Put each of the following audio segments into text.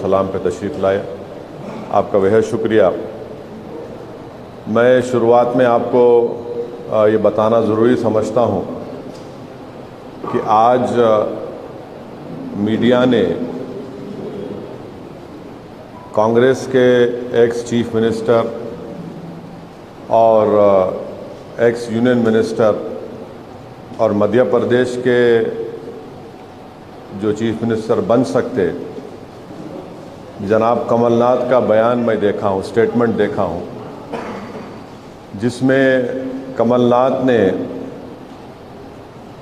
सलाम पे तशरीफ़ लाए, आपका बेहद शुक्रिया। मैं शुरुआत में आपको ये बताना ज़रूरी समझता हूँ कि आज मीडिया ने कांग्रेस के एक्स चीफ मिनिस्टर और एक्स यूनियन मिनिस्टर और मध्य प्रदेश के जो चीफ मिनिस्टर बन सकते जनाब कमलनाथ का बयान मैं देखा हूँ, स्टेटमेंट देखा हूँ, जिसमें कमलनाथ ने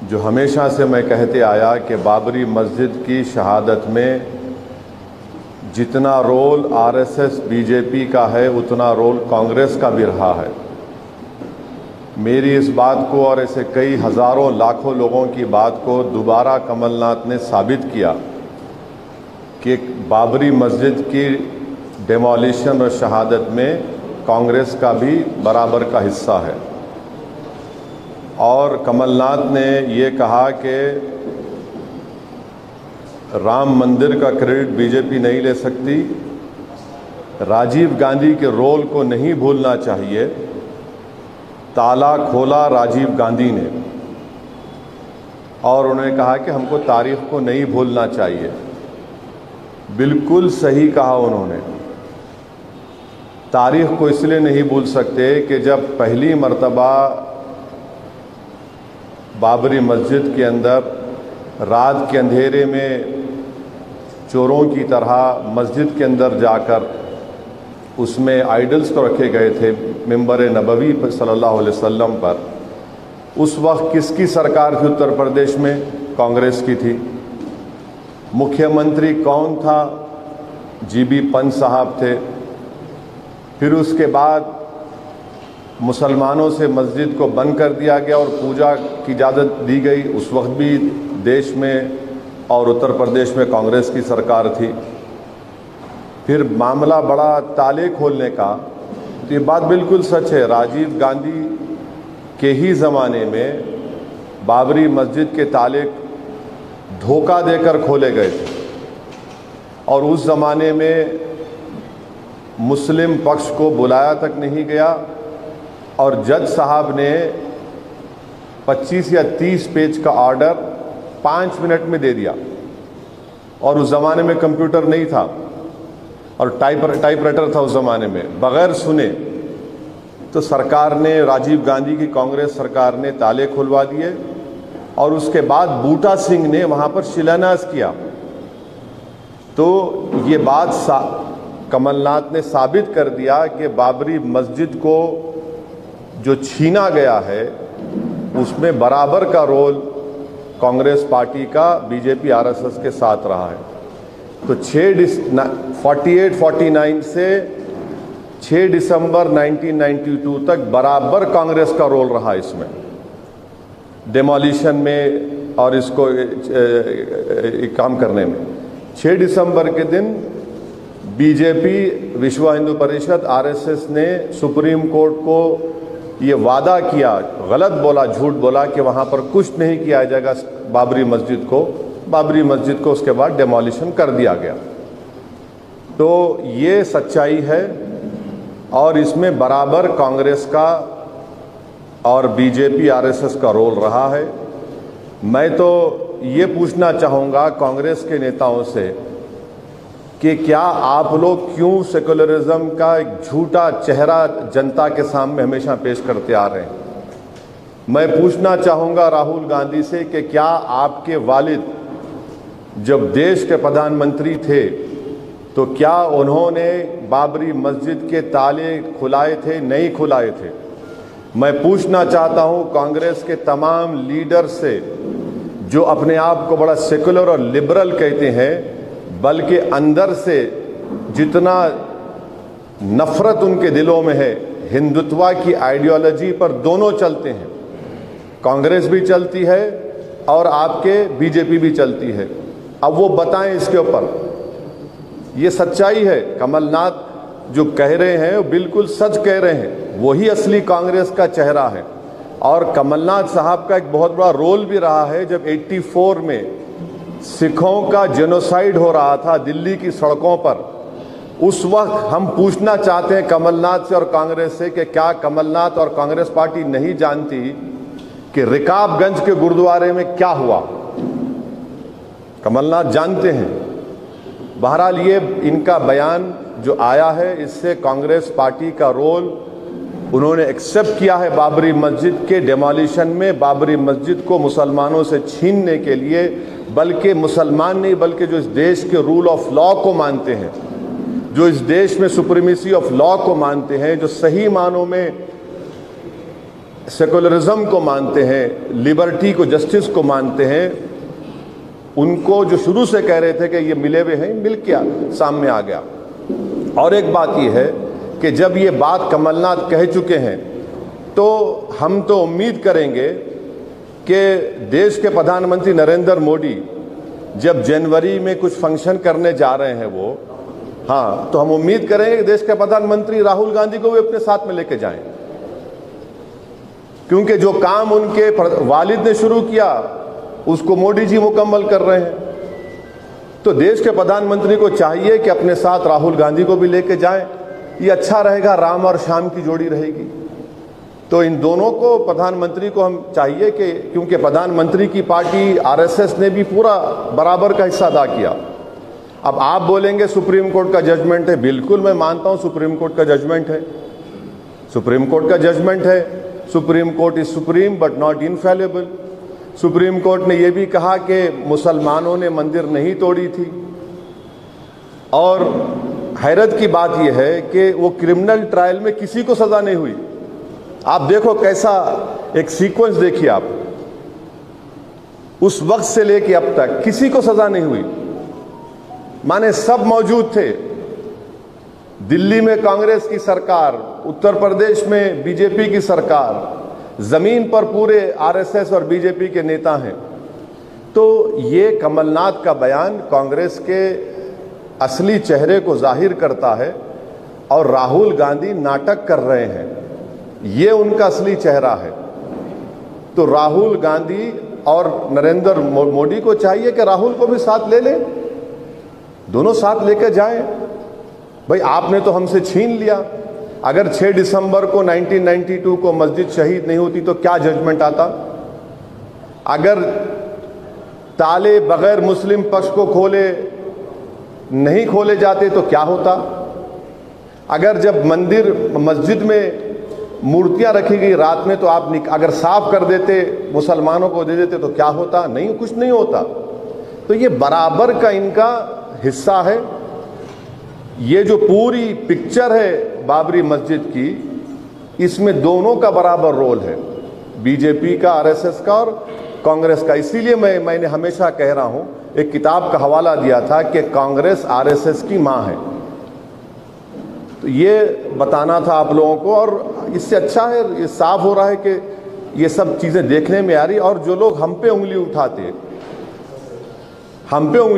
जो हमेशा से मैं कहते आया कि बाबरी मस्जिद की शहादत में जितना रोल आरएसएस बीजेपी का है उतना रोल कांग्रेस का भी रहा है। मेरी इस बात को और ऐसे कई हज़ारों लाखों लोगों की बात को दोबारा कमलनाथ ने साबित किया कि बाबरी मस्जिद की डेमोलिशन और शहादत में कांग्रेस का भी बराबर का हिस्सा है। और कमलनाथ ने ये कहा कि राम मंदिर का क्रेडिट बीजेपी नहीं ले सकती, राजीव गांधी के रोल को नहीं भूलना चाहिए। ताला खोला राजीव गांधी ने, और उन्होंने कहा कि हमको तारीख को नहीं भूलना चाहिए। बिल्कुल सही कहा उन्होंने। तारीख को इसलिए नहीं भूल सकते कि जब पहली मर्तबा बाबरी मस्जिद के अंदर रात के अंधेरे में चोरों की तरह मस्जिद के अंदर जाकर उसमें आइडल्स को रखे गए थे मिंबर नबवी सल्लल्लाहु अलैहि वसल्लम पर, उस वक्त किसकी सरकार थी उत्तर प्रदेश में? कांग्रेस की थी। मुख्यमंत्री कौन था? जीबी पंत साहब थे। फिर उसके बाद मुसलमानों से मस्जिद को बंद कर दिया गया और पूजा की इजाज़त दी गई। उस वक्त भी देश में और उत्तर प्रदेश में कांग्रेस की सरकार थी। फिर मामला बड़ा ताले खोलने का, तो ये बात बिल्कुल सच है। राजीव गांधी के ही ज़माने में बाबरी मस्जिद के ताले धोखा देकर खोले गए थे, और उस ज़माने में मुस्लिम पक्ष को बुलाया तक नहीं गया, और जज साहब ने 25 या 30 पेज का ऑर्डर 5 मिनट में दे दिया। और उस ज़माने में कंप्यूटर नहीं था और टाइपराइटर था उस ज़माने में। बग़ैर सुने तो सरकार ने, राजीव गांधी की कांग्रेस सरकार ने ताले खुलवा दिए, और उसके बाद बूटा सिंह ने वहाँ पर शिलान्यास किया। तो ये बात कमलनाथ ने साबित कर दिया कि बाबरी मस्जिद को जो छीना गया है उसमें बराबर का रोल कांग्रेस पार्टी का बीजेपी आरएसएस के साथ रहा है। तो 48-49 से 6 दिसंबर 1992 तक बराबर कांग्रेस का रोल रहा इसमें, डेमोलिशन में और इसको काम करने में। 6 दिसंबर के दिन बीजेपी, विश्व हिंदू परिषद, आरएसएस ने सुप्रीम कोर्ट को ये वादा किया, गलत बोला, झूठ बोला कि वहाँ पर कुछ नहीं किया जाएगा बाबरी मस्जिद को उसके बाद डेमोलिशन कर दिया गया। तो ये सच्चाई है, और इसमें बराबर कांग्रेस का और बीजेपी आरएसएस का रोल रहा है। मैं तो ये पूछना चाहूँगा कांग्रेस के नेताओं से कि क्या आप लोग क्यों सेकुलरिज्म का एक झूठा चेहरा जनता के सामने हमेशा पेश करते आ रहे हैं? मैं पूछना चाहूँगा राहुल गांधी से कि क्या आपके वालिद जब देश के प्रधानमंत्री थे तो क्या उन्होंने बाबरी मस्जिद के ताले खुलाए थे? नहीं खुलाए थे। मैं पूछना चाहता हूँ कांग्रेस के तमाम लीडर से जो अपने आप को बड़ा सेकुलर और लिबरल कहते हैं, बल्कि अंदर से जितना नफरत उनके दिलों में है, हिंदुत्व की आइडियोलॉजी पर दोनों चलते हैं। कांग्रेस भी चलती है और आपके बीजेपी भी चलती है। अब वो बताएं इसके ऊपर। ये सच्चाई है। कमलनाथ जो कह रहे हैं वो बिल्कुल सच कह रहे हैं, वही असली कांग्रेस का चेहरा है। और कमलनाथ साहब का एक बहुत बड़ा रोल भी रहा है जब 84 में सिखों का जेनोसाइड हो रहा था दिल्ली की सड़कों पर, उस वक्त हम पूछना चाहते हैं कमलनाथ से और कांग्रेस से कि क्या कमलनाथ और कांग्रेस पार्टी नहीं जानती कि रिकाबगंज के गुरुद्वारे में क्या हुआ? कमलनाथ जानते हैं। बहरहाल ये इनका बयान जो आया है, इससे कांग्रेस पार्टी का रोल उन्होंने एक्सेप्ट किया है बाबरी मस्जिद के डिमोलिशन में, बाबरी मस्जिद को मुसलमानों से छीनने के लिए, बल्कि मुसलमान नहीं बल्कि जो इस देश के रूल ऑफ लॉ को मानते हैं, जो इस देश में सुप्रीमेसी ऑफ लॉ को मानते हैं, जो सही मानों में सेकुलरिज्म को मानते हैं, लिबर्टी को, जस्टिस को मानते हैं, उनको जो शुरू से कह रहे थे कि ये मिले हुए हैं, मिल के सामने आ गया। और एक बात ये है कि जब ये बात कमलनाथ कह चुके हैं तो हम तो उम्मीद करेंगे कि देश के प्रधानमंत्री नरेंद्र मोदी जब जनवरी में कुछ फंक्शन करने जा रहे हैं वो, हाँ, तो हम उम्मीद करेंगे कि देश के प्रधानमंत्री राहुल गांधी को भी अपने साथ में लेके जाएं, क्योंकि जो काम उनके वालिद ने शुरू किया उसको मोदी जी मुकम्मल कर रहे हैं। तो देश के प्रधानमंत्री को चाहिए कि अपने साथ राहुल गांधी को भी लेके जाएं, ये अच्छा रहेगा, राम और श्याम की जोड़ी रहेगी। तो इन दोनों को, प्रधानमंत्री को हम चाहिए कि, क्योंकि प्रधानमंत्री की पार्टी आरएसएस ने भी पूरा बराबर का हिस्सा अदा किया। अब आप बोलेंगे सुप्रीम कोर्ट का जजमेंट है, बिल्कुल मैं मानता हूं सुप्रीम कोर्ट का जजमेंट है, सुप्रीम कोर्ट का जजमेंट है। Supreme court is supreme but not infallible. Supreme court ने यह भी कहा कि मुसलमानों ने मंदिर नहीं तोड़ी थी। और हैरत की बात यह है कि वो क्रिमिनल ट्रायल में किसी को सजा नहीं हुई। आप देखो कैसा एक सीक्वेंस देखिए आप, उस वक्त से लेके अब तक किसी को सजा नहीं हुई, माने सब मौजूद थे। दिल्ली में कांग्रेस की सरकार, उत्तर प्रदेश में बीजेपी की सरकार, जमीन पर पूरे आरएसएस और बीजेपी के नेता हैं। तो ये कमलनाथ का बयान कांग्रेस के असली चेहरे को जाहिर करता है और राहुल गांधी नाटक कर रहे हैं, ये उनका असली चेहरा है। तो राहुल गांधी और नरेंद्र मोदी को चाहिए कि राहुल को भी साथ ले लें, दोनों साथ लेकर जाएं। भाई आपने तो हमसे छीन लिया। अगर 6 दिसंबर को 1992 को मस्जिद शहीद नहीं होती तो क्या जजमेंट आता? अगर ताले बगैर मुस्लिम पक्ष को खोले नहीं खोले जाते तो क्या होता? अगर जब मस्जिद में मूर्तियां रखी गई रात में तो आप अगर साफ कर देते, मुसलमानों को दे देते तो क्या होता? नहीं, कुछ नहीं होता। तो ये बराबर का इनका हिस्सा है। ये जो पूरी पिक्चर है बाबरी मस्जिद की, इसमें दोनों का बराबर रोल है, बीजेपी का, आरएसएस का और कांग्रेस का। इसीलिए मैंने हमेशा कह रहा हूं, एक किताब का हवाला दिया था कि कांग्रेस आरएसएस की मां है। तो ये बताना था आप लोगों को, और इससे अच्छा है, ये साफ हो रहा है कि ये सब चीजें देखने में आ रही। और जो लोग हम पे उंगली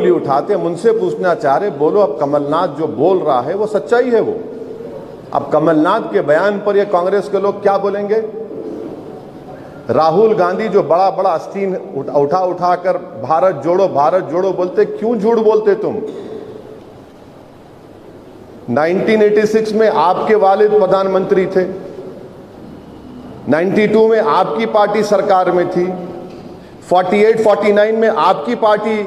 उठाते हम उनसे पूछना चाह रहे, बोलो अब कमलनाथ जो बोल रहा है वो सच्चाई है वो? अब कमलनाथ के बयान पर ये कांग्रेस के लोग क्या बोलेंगे? राहुल गांधी जो बड़ा बड़ा अस्तीन उठा कर भारत जोड़ो बोलते, क्यों झूठ बोलते तुम? 1986 में आपके वालिद प्रधानमंत्री थे, 92 में आपकी पार्टी सरकार में थी, 48-49 में आपकी पार्टी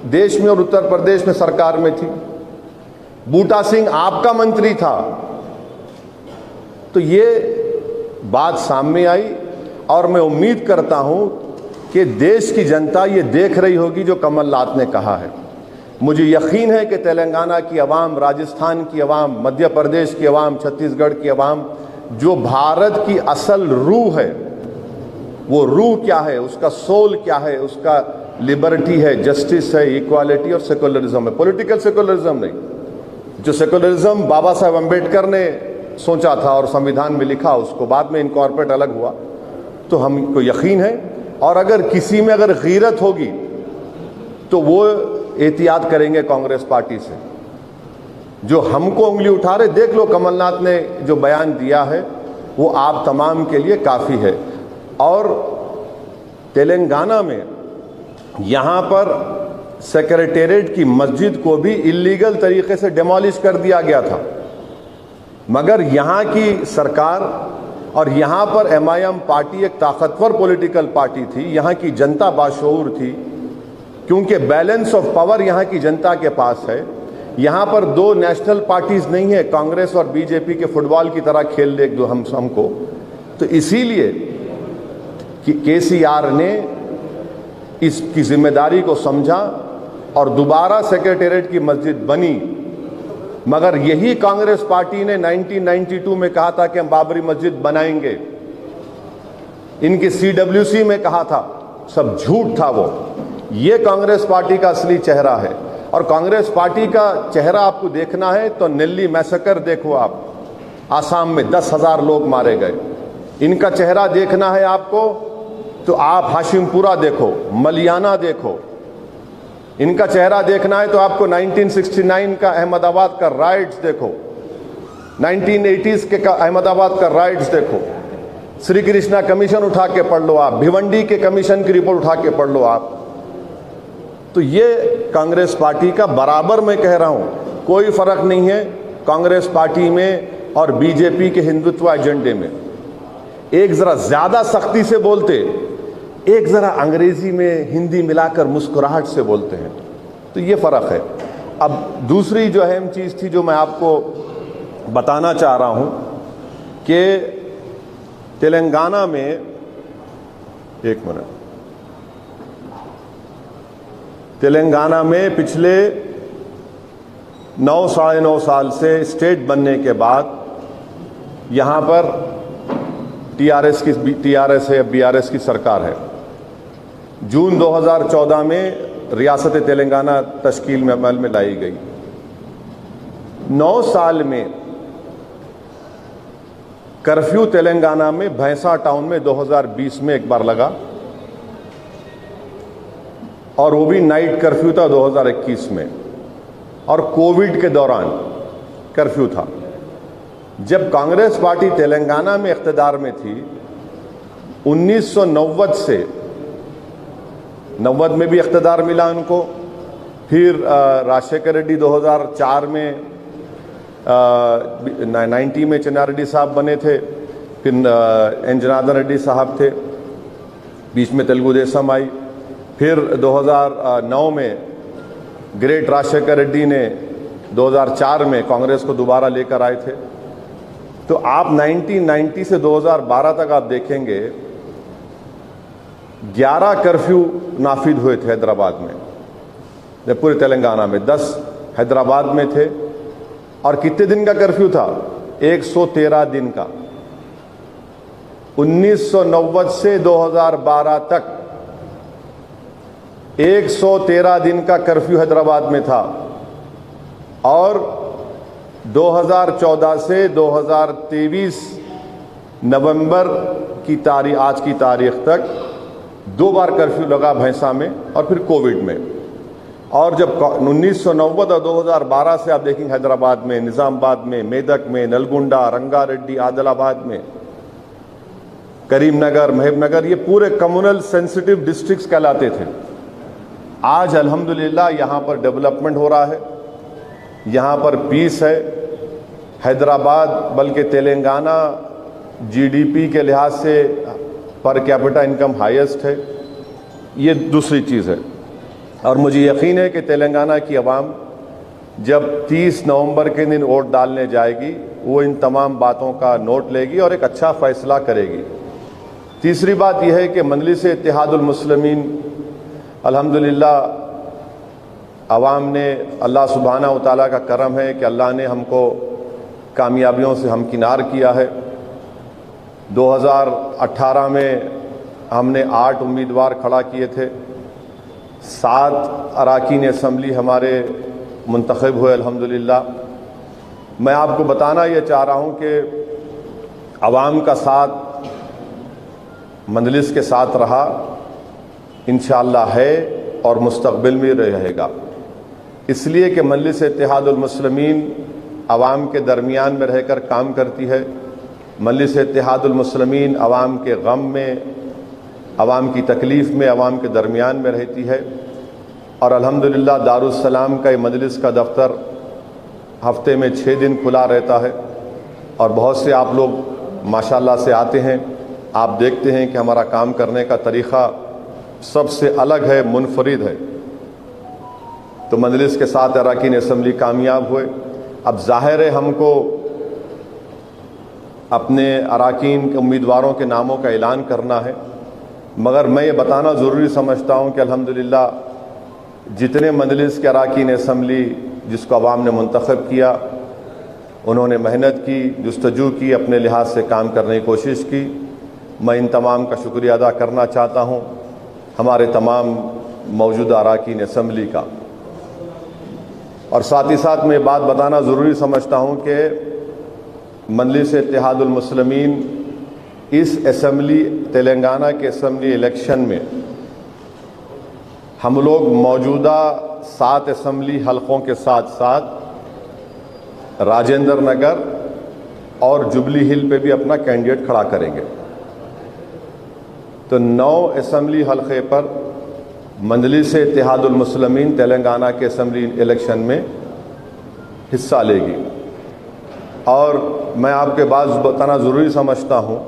देश में और उत्तर प्रदेश में सरकार में थी, बूटा सिंह आपका मंत्री था। तो ये बात सामने आई और मैं उम्मीद करता हूं कि देश की जनता ये देख रही होगी जो कमलनाथ ने कहा है। मुझे यकीन है कि तेलंगाना की आवाम, राजस्थान की आवाम, मध्य प्रदेश की आवाम, छत्तीसगढ़ की आवाम, जो भारत की असल रूह है, वो रूह क्या है, उसका सोल क्या है, उसका लिबर्टी है, जस्टिस है, इक्वालिटी और सेकुलरिज्म है, पॉलिटिकल सेकुलरिज्म नहीं। जो सेकुलरिज्म बाबा साहब अम्बेडकर ने सोचा था और संविधान में लिखा, उसको बाद में इनकॉर्पोरेट अलग हुआ। तो हमको यकीन है, और अगर किसी में अगर गीरत होगी तो वो एहतियात करेंगे कांग्रेस पार्टी से। जो हमको उंगली उठा रहे, देख लो कमलनाथ ने जो बयान दिया है वो आप तमाम के लिए काफ़ी है। और तेलंगाना में यहाँ पर सेक्रेटेरिएट की मस्जिद को भी इलीगल तरीके से डिमोलिश कर दिया गया था, मगर यहाँ की सरकार और यहाँ पर MIM पार्टी एक ताकतवर पॉलिटिकल पार्टी थी, यहाँ की जनता बाशऊर थी, क्योंकि बैलेंस ऑफ पावर यहाँ की जनता के पास है। यहाँ पर दो नेशनल पार्टीज नहीं है, कांग्रेस और बीजेपी के फुटबॉल की तरह खेल ले दो हमको। तो इसीलिए KCR ने इसकी जिम्मेदारी को समझा और दोबारा सेक्रेटेरिएट की मस्जिद बनी। मगर यही कांग्रेस पार्टी ने 1992 में कहा था कि हम बाबरी मस्जिद बनाएंगे, इनकी CWC में कहा था, सब झूठ था वो। ये कांग्रेस पार्टी का असली चेहरा है। और कांग्रेस पार्टी का चेहरा आपको देखना है तो नेल्ली मैसेकर देखो आप, आसाम में 10,000 लोग मारे गए। इनका चेहरा देखना है आपको तो आप हाशिमपुरा देखो, मलियाना देखो। इनका चेहरा देखना है तो आपको 1969 का अहमदाबाद का राइट्स देखो, 1980s के अहमदाबाद का राइट्स देखो, श्री कृष्णा कमीशन उठा के पढ़ लो आप, भिवंडी के कमीशन की रिपोर्ट उठा के पढ़ लो आप। तो ये कांग्रेस पार्टी का, बराबर मैं कह रहा हूं, कोई फर्क नहीं है कांग्रेस पार्टी में और बीजेपी के हिंदुत्व एजेंडे में। एक जरा ज्यादा सख्ती से बोलते, एक जरा अंग्रेजी में हिंदी मिलाकर मुस्कुराहट से बोलते हैं, तो ये फर्क है। अब दूसरी जो अहम चीज थी जो मैं आपको बताना चाह रहा हूं कि तेलंगाना में, एक मिनट, तेलंगाना में पिछले 9 साढ़े 9 साल से स्टेट बनने के बाद यहां पर TRS है, BRS की सरकार है। जून 2014 में रियासत तेलंगाना तश्कील में अमल में लाई गई। 9 साल में कर्फ्यू तेलंगाना में भैंसा टाउन में 2020 में एक बार लगा, और वो भी नाइट कर्फ्यू था 2021 में, और कोविड के दौरान कर्फ्यू था। जब कांग्रेस पार्टी तेलंगाना में इख्तिदार में थी 1990 से, 90 में भी इख्तिदार मिला उनको, फिर राजशेखर रेड्डी 2004 में 90 में चन्नारेड्डी साहब बने थे, फिर एन जनार्दन रेड्डी साहब थे, बीच में तेलुगु देशम आई, फिर 2009 में ग्रेट राजशेखर रेड्डी ने 2004 में कांग्रेस को दोबारा लेकर आए थे। तो आप 1990 से 2012 तक आप देखेंगे 11 कर्फ्यू नाफिज हुए थे हैदराबाद में, पूरे तेलंगाना में 10 हैदराबाद में थे। और कितने दिन का कर्फ्यू था? 113 दिन का। 1990 से 2012 तक 113 दिन का कर्फ्यू हैदराबाद में था। और 2014 से 2023 नवंबर की तारीख, आज की तारीख तक 2 बार कर्फ्यू लगा भैंसा में और फिर कोविड में। और जब 1990 और 2012 से आप देखेंगे हैदराबाद में, निजामाबाद में, मेदक में, नलगुंडा, रंगारेड्डी, आदिलाबाद में, करीमनगर, महबूबनगर, ये पूरे कम्युनल सेंसिटिव डिस्ट्रिक्ट्स कहलाते थे। आज अल्हम्दुलिल्लाह यहाँ पर डेवलपमेंट हो रहा है, यहाँ पर पीस है। हैदराबाद बल्कि तेलंगाना GDP के लिहाज से पर कैपिटा इनकम हाईएस्ट है। ये दूसरी चीज़ है। और मुझे यकीन है कि तेलंगाना की आवाम जब 30 नवंबर के दिन वोट डालने जाएगी, वो इन तमाम बातों का नोट लेगी और एक अच्छा फैसला करेगी। तीसरी बात यह है कि मजलिस इत्तेहादुल मुस्लिमीन, अल्हम्दुलिल्लाह आवाम ने, अल्लाह सुब्हाना व तआला का करम है कि अल्लाह ने हमको कामयाबियों से हमकिनार किया है। 2018 में हमने 8 उम्मीदवार खड़ा किए थे, 7 अरकान असम्बली हमारे मुंतखब हुए अल्हम्दुलिल्लाह। मैं आपको बताना ये चाह रहा हूँ कि आवाम का साथ मजलिस के साथ रहा, इंशाअल्लाह है और मुस्तक़बिल में रहेगा। इसलिए कि मजलिस इत्तेहादुल मुस्लिमीन आवाम के दरमियान में रहकर काम करती है। मजलिस इत्तेहादुल मुस्लिमीन आवाम के गम में, आवाम की तकलीफ़ में, आवाम के दरमियान में रहती है। और अल्हम्दुलिल्लाह दारुस्सलाम का मजलिस का दफ्तर हफ्ते में 6 दिन खुला रहता है और बहुत से आप लोग माशाल्लाह से आते हैं। आप देखते हैं कि हमारा काम करने का तरीक़ा सबसे अलग है, मुनफरिद है। तो मजलिस के साथ अरकान असम्बली कामयाब हुए। अब ज़ाहिर है हमको अपने अरकान के उम्मीदवारों के नामों का ऐलान करना है, मगर मैं ये बताना ज़रूरी समझता हूँ कि अल्हम्दुलिल्लाह जितने मजलिस के अरकान असम्बली जिसको अवाम ने मुंतखब किया, उन्होंने मेहनत की, जुस्तजू की, अपने लिहाज से काम करने की कोशिश की। मैं इन तमाम का शुक्रिया अदा करना चाहता हूँ, हमारे तमाम मौजूदा अरकान असम्बली का। और साथ ही साथ मैं बात बताना ज़रूरी समझता हूँ कि मजलिस इत्तेहादुल मुस्लिमीन इस असम्बली, तेलंगाना के असम्बली इलेक्शन में हम लोग मौजूदा 7 असम्बली हलकों के साथ साथ राजेंद्र नगर और जुबली हिल पे भी अपना कैंडिडेट खड़ा करेंगे। तो 9 असम्बली हलके पर मजलिस इत्तेहादुल मुस्लिमीन तेलंगाना के असम्बली इलेक्शन में हिस्सा लेगी। और मैं आपके बात बताना ज़रूरी समझता हूँ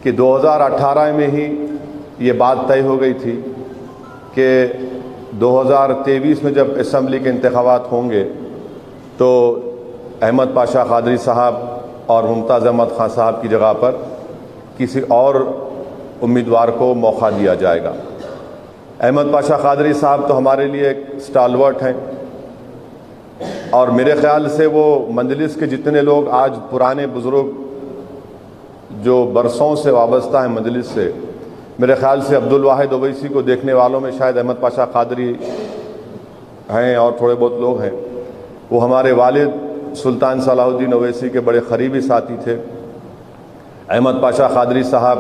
कि 2018 में ही ये बात तय हो गई थी कि 2023 में जब असम्बली के इंतखाबात होंगे तो अहमद पाशा कादरी साहब और मुमताज़ अहमद खान साहब की जगह पर किसी और उम्मीदवार को मौका दिया जाएगा। अहमद पाशा कादरी साहब तो हमारे लिए एक स्टालवर्ट हैं और मेरे ख्याल से वो मजलिस के जितने लोग आज पुराने बुज़ुर्ग जो बरसों से वाबस्ता हैं मजलिस से, मेरे ख्याल से अब्दुल वाहिद ओवैसी को देखने वालों में शायद अहमद पाशा कादरी हैं और थोड़े बहुत लोग हैं। वो हमारे वालिद सुल्तान सलाहुद्दीन ओवैसी के बड़े क़रीबी साथी थे। अहमद पाशा कादरी साहब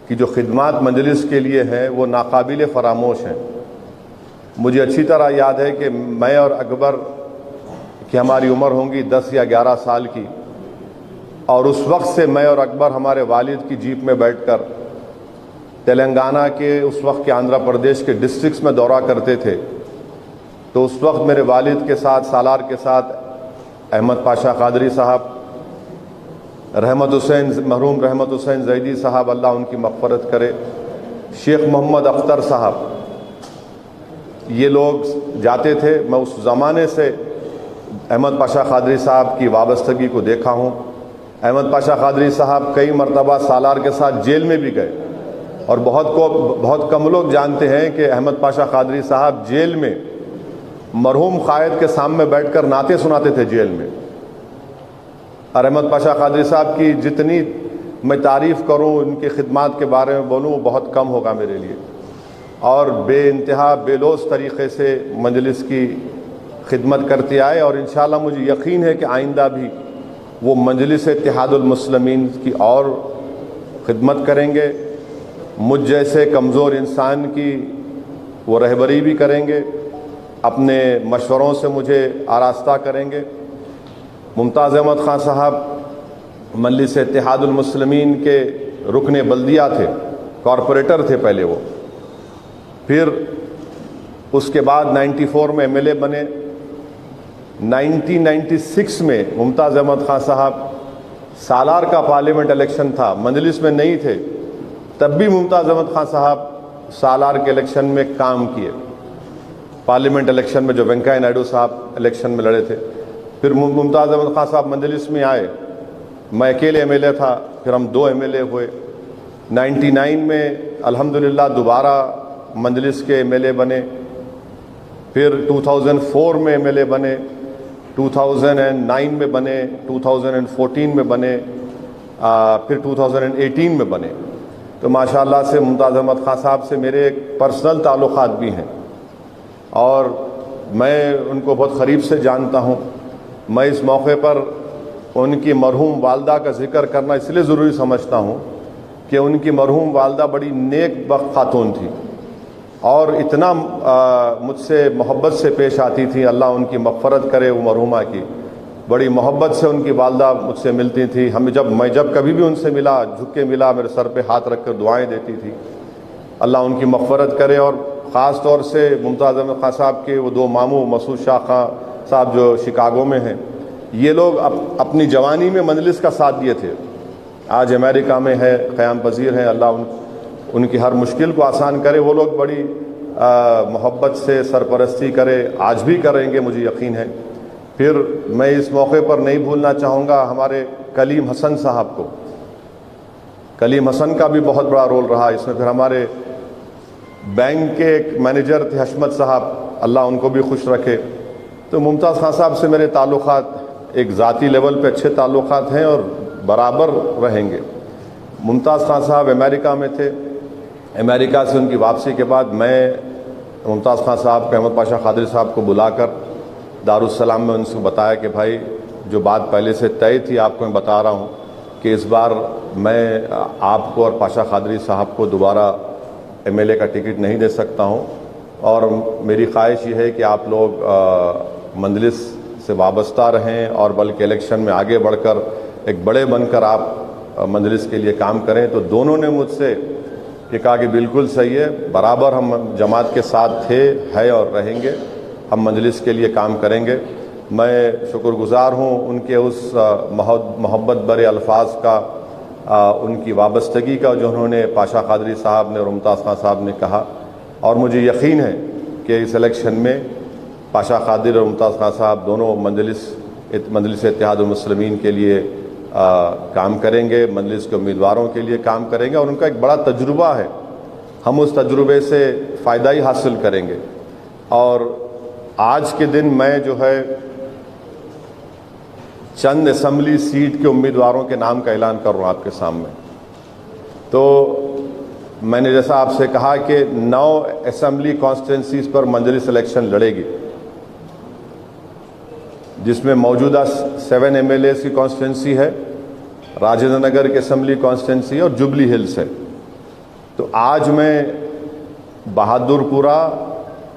की जो खिदमात मजलिस के लिए हैं वो नाकाबिल फ़रामोश हैं। मुझे अच्छी तरह याद है कि मैं और अकबर की हमारी उम्र होंगी 10 या 11 साल की, और उस वक्त से मैं और अकबर हमारे वालिद की जीप में बैठकर तेलंगाना के, उस वक्त के आंध्र प्रदेश के डिस्ट्रिक्ट्स में दौरा करते थे। तो उस वक्त मेरे वालिद के साथ, सालार के साथ अहमद पाशा कादरी साहब, रहमत हुसैन, मरहूम रहमत हुसैन जैदी साहब, अल्लाह उनकी मग़फ़रत करे, शेख मोहम्मद अख्तर साहब, ये लोग जाते थे। मैं उस ज़माने से अहमद पाशा कादरी साहब की वाबस्तगी को देखा हूँ। अहमद पाशा कादरी साहब कई मरतबा सालार के साथ जेल में भी गए और बहुत कम लोग जानते हैं कि अहमद पाशा कादरी साहब जेल में मरहूम कायद के सामने बैठकर नाते सुनाते थे जेल में। और अहमद पाशा कादरी साहब की जितनी मैं तारीफ़ करूं, उनकी खिदमात के बारे में बोलूं, वो बहुत कम होगा मेरे लिए। और बेइंतहा बेलोस तरीक़े से मजलिस की खिदमत करते आए और इंशाअल्लाह मुझे यकीन है कि आइंदा भी वो मजलिस इत्तेहादुल मुस्लिमीन की और खिदमत करेंगे। मुझ जैसे कमज़ोर इंसान की वो रहबरी भी करेंगे, अपने मशवरों से मुझे आरास्ता करेंगे। मुमताज़ अहमद खान साहब मजलिस इत्तेहादुल मुस्लिमीन के रुकने बल्दिया थे, कॉरपोरेटर थे पहले वो, फिर उसके बाद 94 में एमएलए बने। 1996 में मुमताज़ अहमद खान साहब, सालार का पार्लियामेंट इलेक्शन था, मजलिस में नहीं थे, तब भी मुमताज़ अहमद खान साहब सालार के इलेक्शन में काम किए। पार्लियामेंट इलेक्शन में जो वेंकैया नायडू साहब इलेक्शन में लड़े थे, फिर मुमताज़ अहमद खान साहब मजलिस में आए। मैं अकेले एमएलए था, फिर हम 2 एमएलए हुए। 99 में अल्हम्दुलिल्लाह दोबारा मजलिस के एमएलए बने, फिर 2004 में एमएलए बने, 2009 में बने, 2014 में बने, फिर 2018 में बने। तो माशाअल्लाह से मुमताज़ अहमद खान साहब से मेरे पर्सनल ताल्लुक़ात भी हैं और मैं उनको बहुत क़रीब से जानता हूँ। मैं इस मौके पर उनकी मरहूम वालदा का ज़िक्र करना इसलिए ज़रूरी समझता हूँ कि उनकी मरहूम वालदा बड़ी नेक बख्त खातून थी और इतना मुझसे मोहब्बत से पेश आती थी। अल्लाह उनकी मग़फ़रत करे वो मरहूमा की। बड़ी मोहब्बत से उनकी वालदा मुझसे मिलती थी। मैं जब कभी भी उनसे मिला, झुक के मिला, मेरे सर पे हाथ रख कर दुआएँ देती थी। अल्लाह उनकी मग़फ़रत करे। और ख़ास तौर से मुमताज़ अहमद खान साहब के वो दो मामू मसूद शाह खां साहब जो शिकागो में हैं, ये लोग अपनी जवानी में मजलिस का साथ दिए थे, आज अमेरिका में है, क़याम पज़ीर हैं। अल्लाह उनकी हर मुश्किल को आसान करे। वो लोग बड़ी मोहब्बत से सरपरस्ती करे, आज भी करेंगे, मुझे यकीन है। फिर मैं इस मौके पर नहीं भूलना चाहूँगा हमारे कलीम हसन साहब को। कलीम हसन का भी बहुत बड़ा रोल रहा इसमें। फिर हमारे बैंक के एक मैनेजर थे हशमत साहब, अल्लाह उनको भी खुश रखे। तो मुमताज़ खान साहब से मेरे ताल्लुक़ात एक ज़ाती लेवल पे अच्छे ताल्लुक़ात हैं और बराबर रहेंगे। मुमताज़ खान साहब अमेरिका में थे, अमेरिका से उनकी वापसी के बाद मैं मुमताज़ खान साहब को अहमद पाशा क़ादरी साहब को बुलाकर दारुस्सलाम में उनसे बताया कि भाई जो बात पहले से तय थी आपको मैं बता रहा हूँ कि इस बार मैं आपको और पाशा क़ादरी साहब को दोबारा एमएलए का टिकट नहीं दे सकता हूँ, और मेरी ख्वाहिश ये है कि आप लोग मजलिस से वाबस्ता रहें और बल्कि इलेक्शन में आगे बढ़कर एक बड़े बनकर आप मजलिस के लिए काम करें। तो दोनों ने मुझसे ये कहा कि बिल्कुल सही है, बराबर हम जमात के साथ थे, है और रहेंगे, हम मजलिस के लिए काम करेंगे। मैं शुक्रगुज़ार हूँ उनके उस मोहब्बत भरे अल्फाज का, उनकी वाबस्तगी का जो उन्होंने पाशा क़ादरी साहब ने और मुमताज़ खान साहब ने कहा। और मुझे यकीन है कि इस इलेक्शन में पाशा क़ादरी और मुमताज़ खान साहब दोनों मजलिस इत्तेहादुल मुस्लिमीन के लिए काम करेंगे, मजलिस के उम्मीदवारों के लिए काम करेंगे। और उनका एक बड़ा तजुर्बा है, हम उस तजुर्बे से फ़ायदा ही हासिल करेंगे। और आज के दिन मैं जो है चंद असम्बली सीट के उम्मीदवारों के नाम का ऐलान कर रहा हूँ आपके सामने। तो मैंने जैसा आपसे कहा कि 9 असम्बली कॉन्स्टिट्यूंसीज पर मजलिस इलेक्शन लड़ेगी, जिसमें मौजूदा 7 एमएलए की कॉन्स्टिट्यूंसी है, राजेंद्र नगर की असम्बली कॉन्स्टिट्यूंसी और जुबली हिल्स है। तो आज मैं बहादुरपुरा,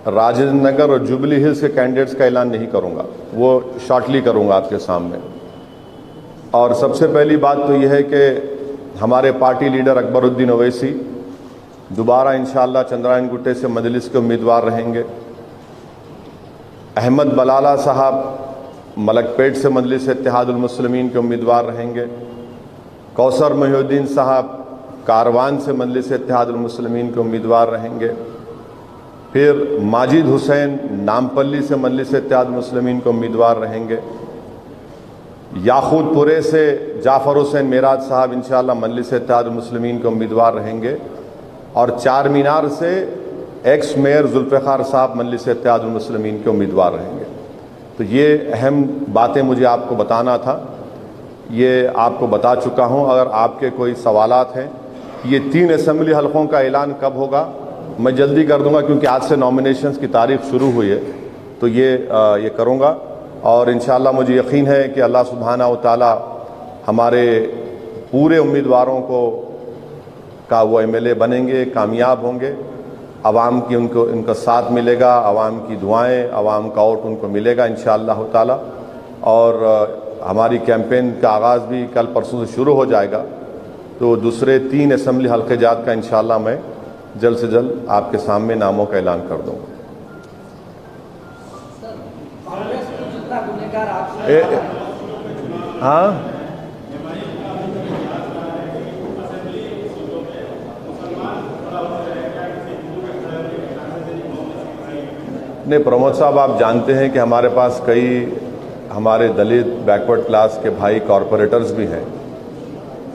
राजेंद्र नगर और जुबली हिल्स के कैंडिडेट्स का ऐलान नहीं करूंगा, वो शॉर्टली करूंगा आपके सामने। और सबसे पहली बात तो यह है कि हमारे पार्टी लीडर अकबरुद्दीन ओवैसी दोबारा इंशाअल्लाह चंद्रायन गुट्टे से मजलिस के उम्मीदवार रहेंगे। अहमद बलाला साहब मलकपेट से मजलिस इत्तेहादुल मुस्लिमीन के उम्मीदवार रहेंगे। कौसर मोहिउद्दीन साहब कारवान से मजलिस इत्तेहादुल मुस्लिमीन के उम्मीदवार रहेंगे। फिर माजिद हुसैन नामपल्ली से मजलिस इत्तेहादुल मुस्लिमीन के उम्मीदवार रहेंगे। याकूतपुरे से जाफ़र हुसैन मेराज साहब इंशाअल्लाह मजलिस इत्तेहादुल मुस्लिमीन के उम्मीदवार रहेंगे। और चार मीनार से एक्स मेयर जुल्फ़िकार साहब मजलिस इत्तेहादुल मुस्लिमीन के उम्मीदवार रहेंगे। तो ये अहम बातें मुझे आपको बताना था, ये आपको बता चुका हूँ। अगर आपके कोई सवालात हैं, ये 3 असम्बली हलकों का ऐलान कब होगा मैं जल्दी कर दूंगा, क्योंकि आज से नॉमिनेशंस की तारीख शुरू हुई है, तो ये करूँगा। और इंशाअल्लाह मुझे यकीन है कि अल्लाह सुब्हाना व तआला हमारे पूरे उम्मीदवारों का वो एमएलए बनेंगे, कामयाब होंगे। अवाम की उनका साथ मिलेगा, अवाम की दुआएं, अवाम का वोट उनको मिलेगा इंशाअल्लाह ताला। और हमारी कैंपेन का आगाज़ भी कल परसों से शुरू हो जाएगा। तो दूसरे 3 असम्बली हल्के जात का इंशाअल्लाह मैं जल्द से जल्द आपके सामने नामों का ऐलान कर दूँगा। हाँ, नहीं प्रमोद साहब, आप जानते हैं कि हमारे पास कई हमारे दलित बैकवर्ड क्लास के भाई कॉरपोरेटर्स भी हैं,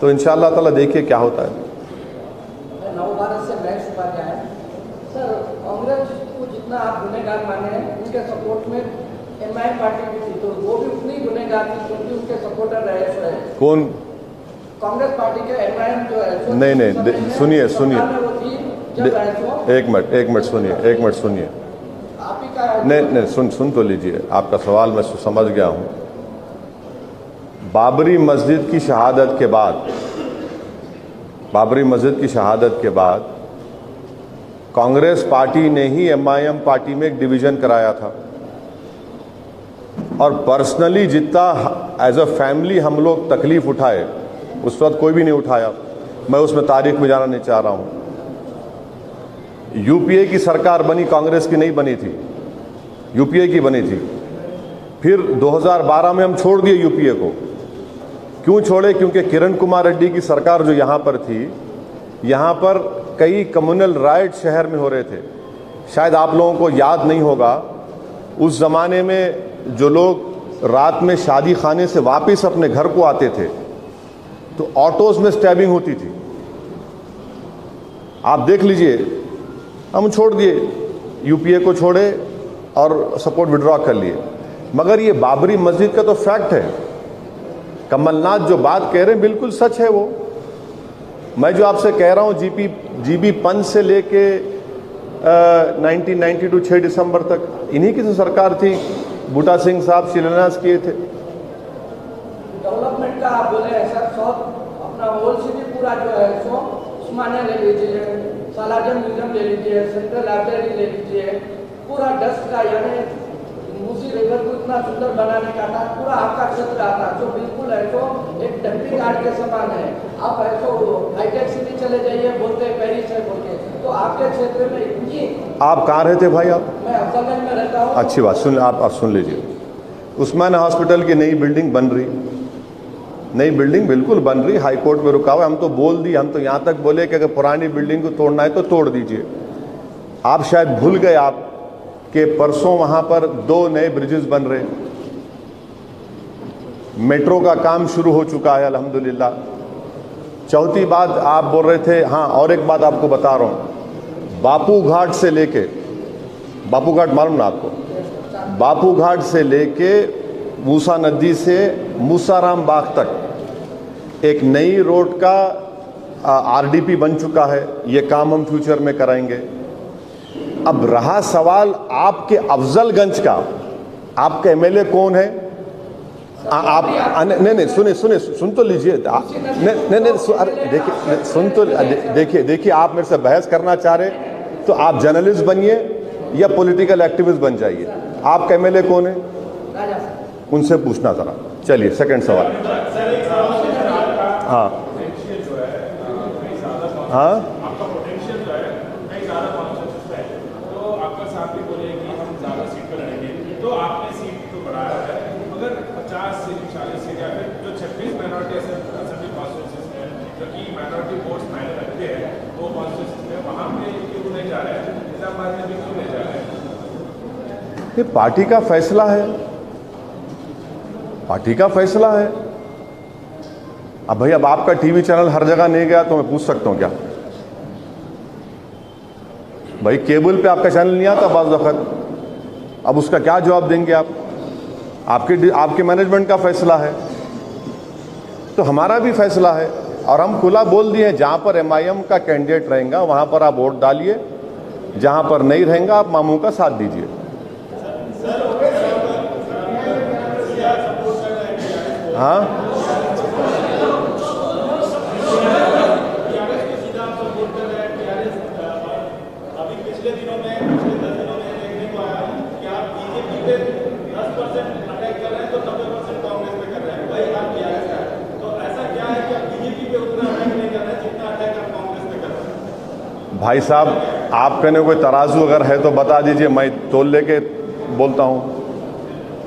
तो इंशाअल्लाह ताला देखिए क्या होता है। नवभारत से मैं सुपारिया है सर, कांग्रेस को जितना आप गुनहगार माने हैं, उनके सपोर्ट में एमआईएम पार्टी भी थी, तो वो भी उतनी गुनहगार थी क्योंकि उसके सपोर्टर रहे। कौन? कांग्रेस पार्टी के एमआईएम जो है। नहीं, सुनिए एक मिनट सुनिए। नहीं, सुन तो लीजिए, आपका सवाल मैं समझ गया हूँ। बाबरी मस्जिद की शहादत के बाद कांग्रेस पार्टी ने ही एमआईएम पार्टी में एक डिवीजन कराया था, और पर्सनली जितना एज अ फैमिली हम लोग तकलीफ उठाए, उस वक्त कोई भी नहीं उठाया। मैं उसमें तारीख में जाना नहीं चाह रहा हूँ। यूपीए की सरकार बनी, कांग्रेस की नहीं बनी थी, यूपीए की बनी थी। फिर 2012 में हम छोड़ दिए यूपीए को। क्यों छोड़े? क्योंकि किरण कुमार रेड्डी की सरकार जो यहाँ पर थी, यहाँ पर कई कम्युनल राइट शहर में हो रहे थे। शायद आप लोगों को याद नहीं होगा, उस ज़माने में जो लोग रात में शादी खाने से वापस अपने घर को आते थे तो ऑटोज़ में स्टैबिंग होती थी। आप देख लीजिए, हम छोड़ दिए, यूपीए को छोड़े और सपोर्ट विड्रॉ कर लिए। मगर ये बाबरी मस्जिद का तो फैक्ट है। कमलनाथ जो बात कह रहे हैं बिल्कुल सच है। वो मैं जो आपसे कह रहा हूँ, जीबी पंच से लेके 1992 6 दिसंबर तक इन्हीं की तो सरकार थी। बूटा सिंह साहब शिलान्यास किए थे। डेवलपमेंट का आप बोले सर, अपना ओल्ड सिटी पूरा जो है सो उस्मानिया ले लीजिए, सालाजन म्यूजियम ले लीजिए, सेंट्रल लाइब्रेरी ले लीजिए, पूरा डस्ट का यानी मूसी रिवर को इतना सुंदर बनाने का था, पूरा आपका क्षेत्र आता जो बिल्कुल है तो एक डंपिंग यार्ड के समान है। आप ऐसो हाईटेक सिटी चले जाइए, बोलते हैं पेरिस है बोलते, तो आपके क्षेत्र में इतनी। आप कहाँ रहते भाई? आप? मैं अफजलगंज में रहता हूँ। अच्छी बात, आप सुन लीजिए। उस्मानिया हॉस्पिटल की नई बिल्डिंग बन रही, नई बिल्डिंग बिल्कुल बन रही, हाई कोर्ट में रुका हुआ। हम तो बोल दिए, हम तो यहाँ तक बोले कि अगर पुरानी बिल्डिंग को तोड़ना है तो तोड़ दीजिए। आप शायद भूल गए आप कि परसों वहाँ पर 2 नए ब्रिजेस बन रहे, मेट्रो का काम शुरू हो चुका है अल्हम्दुलिल्लाह। चौथी बात आप बोल रहे थे, हाँ और एक बात आपको बता रहा हूँ, बापू घाट से लेके, बापू घाट मालूम ना आपको, बापू घाट से लेके मूसा नदी से मूसाराम बाग तक एक नई रोड का आरडीपी बन चुका है। ये काम हम फ्यूचर में कराएंगे। अब रहा सवाल आपके अफजलगंज का, आपका एमएलए कौन है? आप नहीं सुनिए, सुन तो लीजिए। नहीं देखिए, सुन तो देखिए, आप मेरे से बहस करना चाह रहे तो आप जर्नलिस्ट बनिए या पॉलिटिकल एक्टिविस्ट बन जाइए। आपका एमएलए कौन है? उनसे पूछना जरा। चलिए सेकंड सवाल। हाँ हाँ, ये पार्टी का फैसला है, पार्टी का फैसला है। अब भाई, अब आपका टीवी चैनल हर जगह नहीं गया तो मैं पूछ सकता हूं क्या? भाई केबल पे आपका चैनल नहीं आता बाज़ वक़्त, अब उसका क्या जवाब देंगे आप? आपके मैनेजमेंट का फैसला है, तो हमारा भी फैसला है। और हम खुला बोल दिए, जहां पर एमआईएम का कैंडिडेट रहेगा वहां पर आप वोट डालिए, जहां पर नहीं रहेगा आप मामू का साथ दीजिए। हाँ, अभी पिछले दिनों में देखने को आया कि आप बीजेपी पे 10% अटैक कर रहे हैं तो 90% कांग्रेस पे कर रहे हैं। वही आप किया है, तो ऐसा क्या है कि आप बीजेपी पे उतना अटैक नहीं कर रहे हैं जितना अटैक आप कांग्रेस पे कर रहे हैं? भाई साहब, आप कहने कोई तराजू अगर है तो बता दीजिए, मैं तोल लेके बोलता हूँ।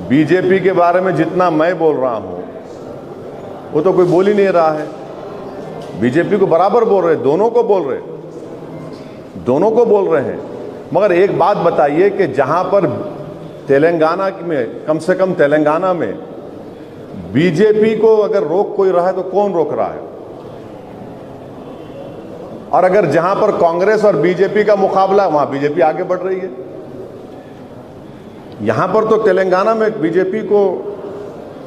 बीजेपी के बारे में जितना मैं बोल रहा हूँ वो तो कोई बोल ही नहीं रहा है। बीजेपी को बराबर बोल रहे, दोनों को बोल रहे हैं। मगर एक बात बताइए कि जहां पर तेलंगाना में, कम से कम तेलंगाना में बीजेपी को अगर रोक कोई रहा है तो कौन रोक रहा है? और अगर जहां पर कांग्रेस और बीजेपी का मुकाबला, वहां बीजेपी आगे बढ़ रही है। यहां पर तो तेलंगाना में बीजेपी को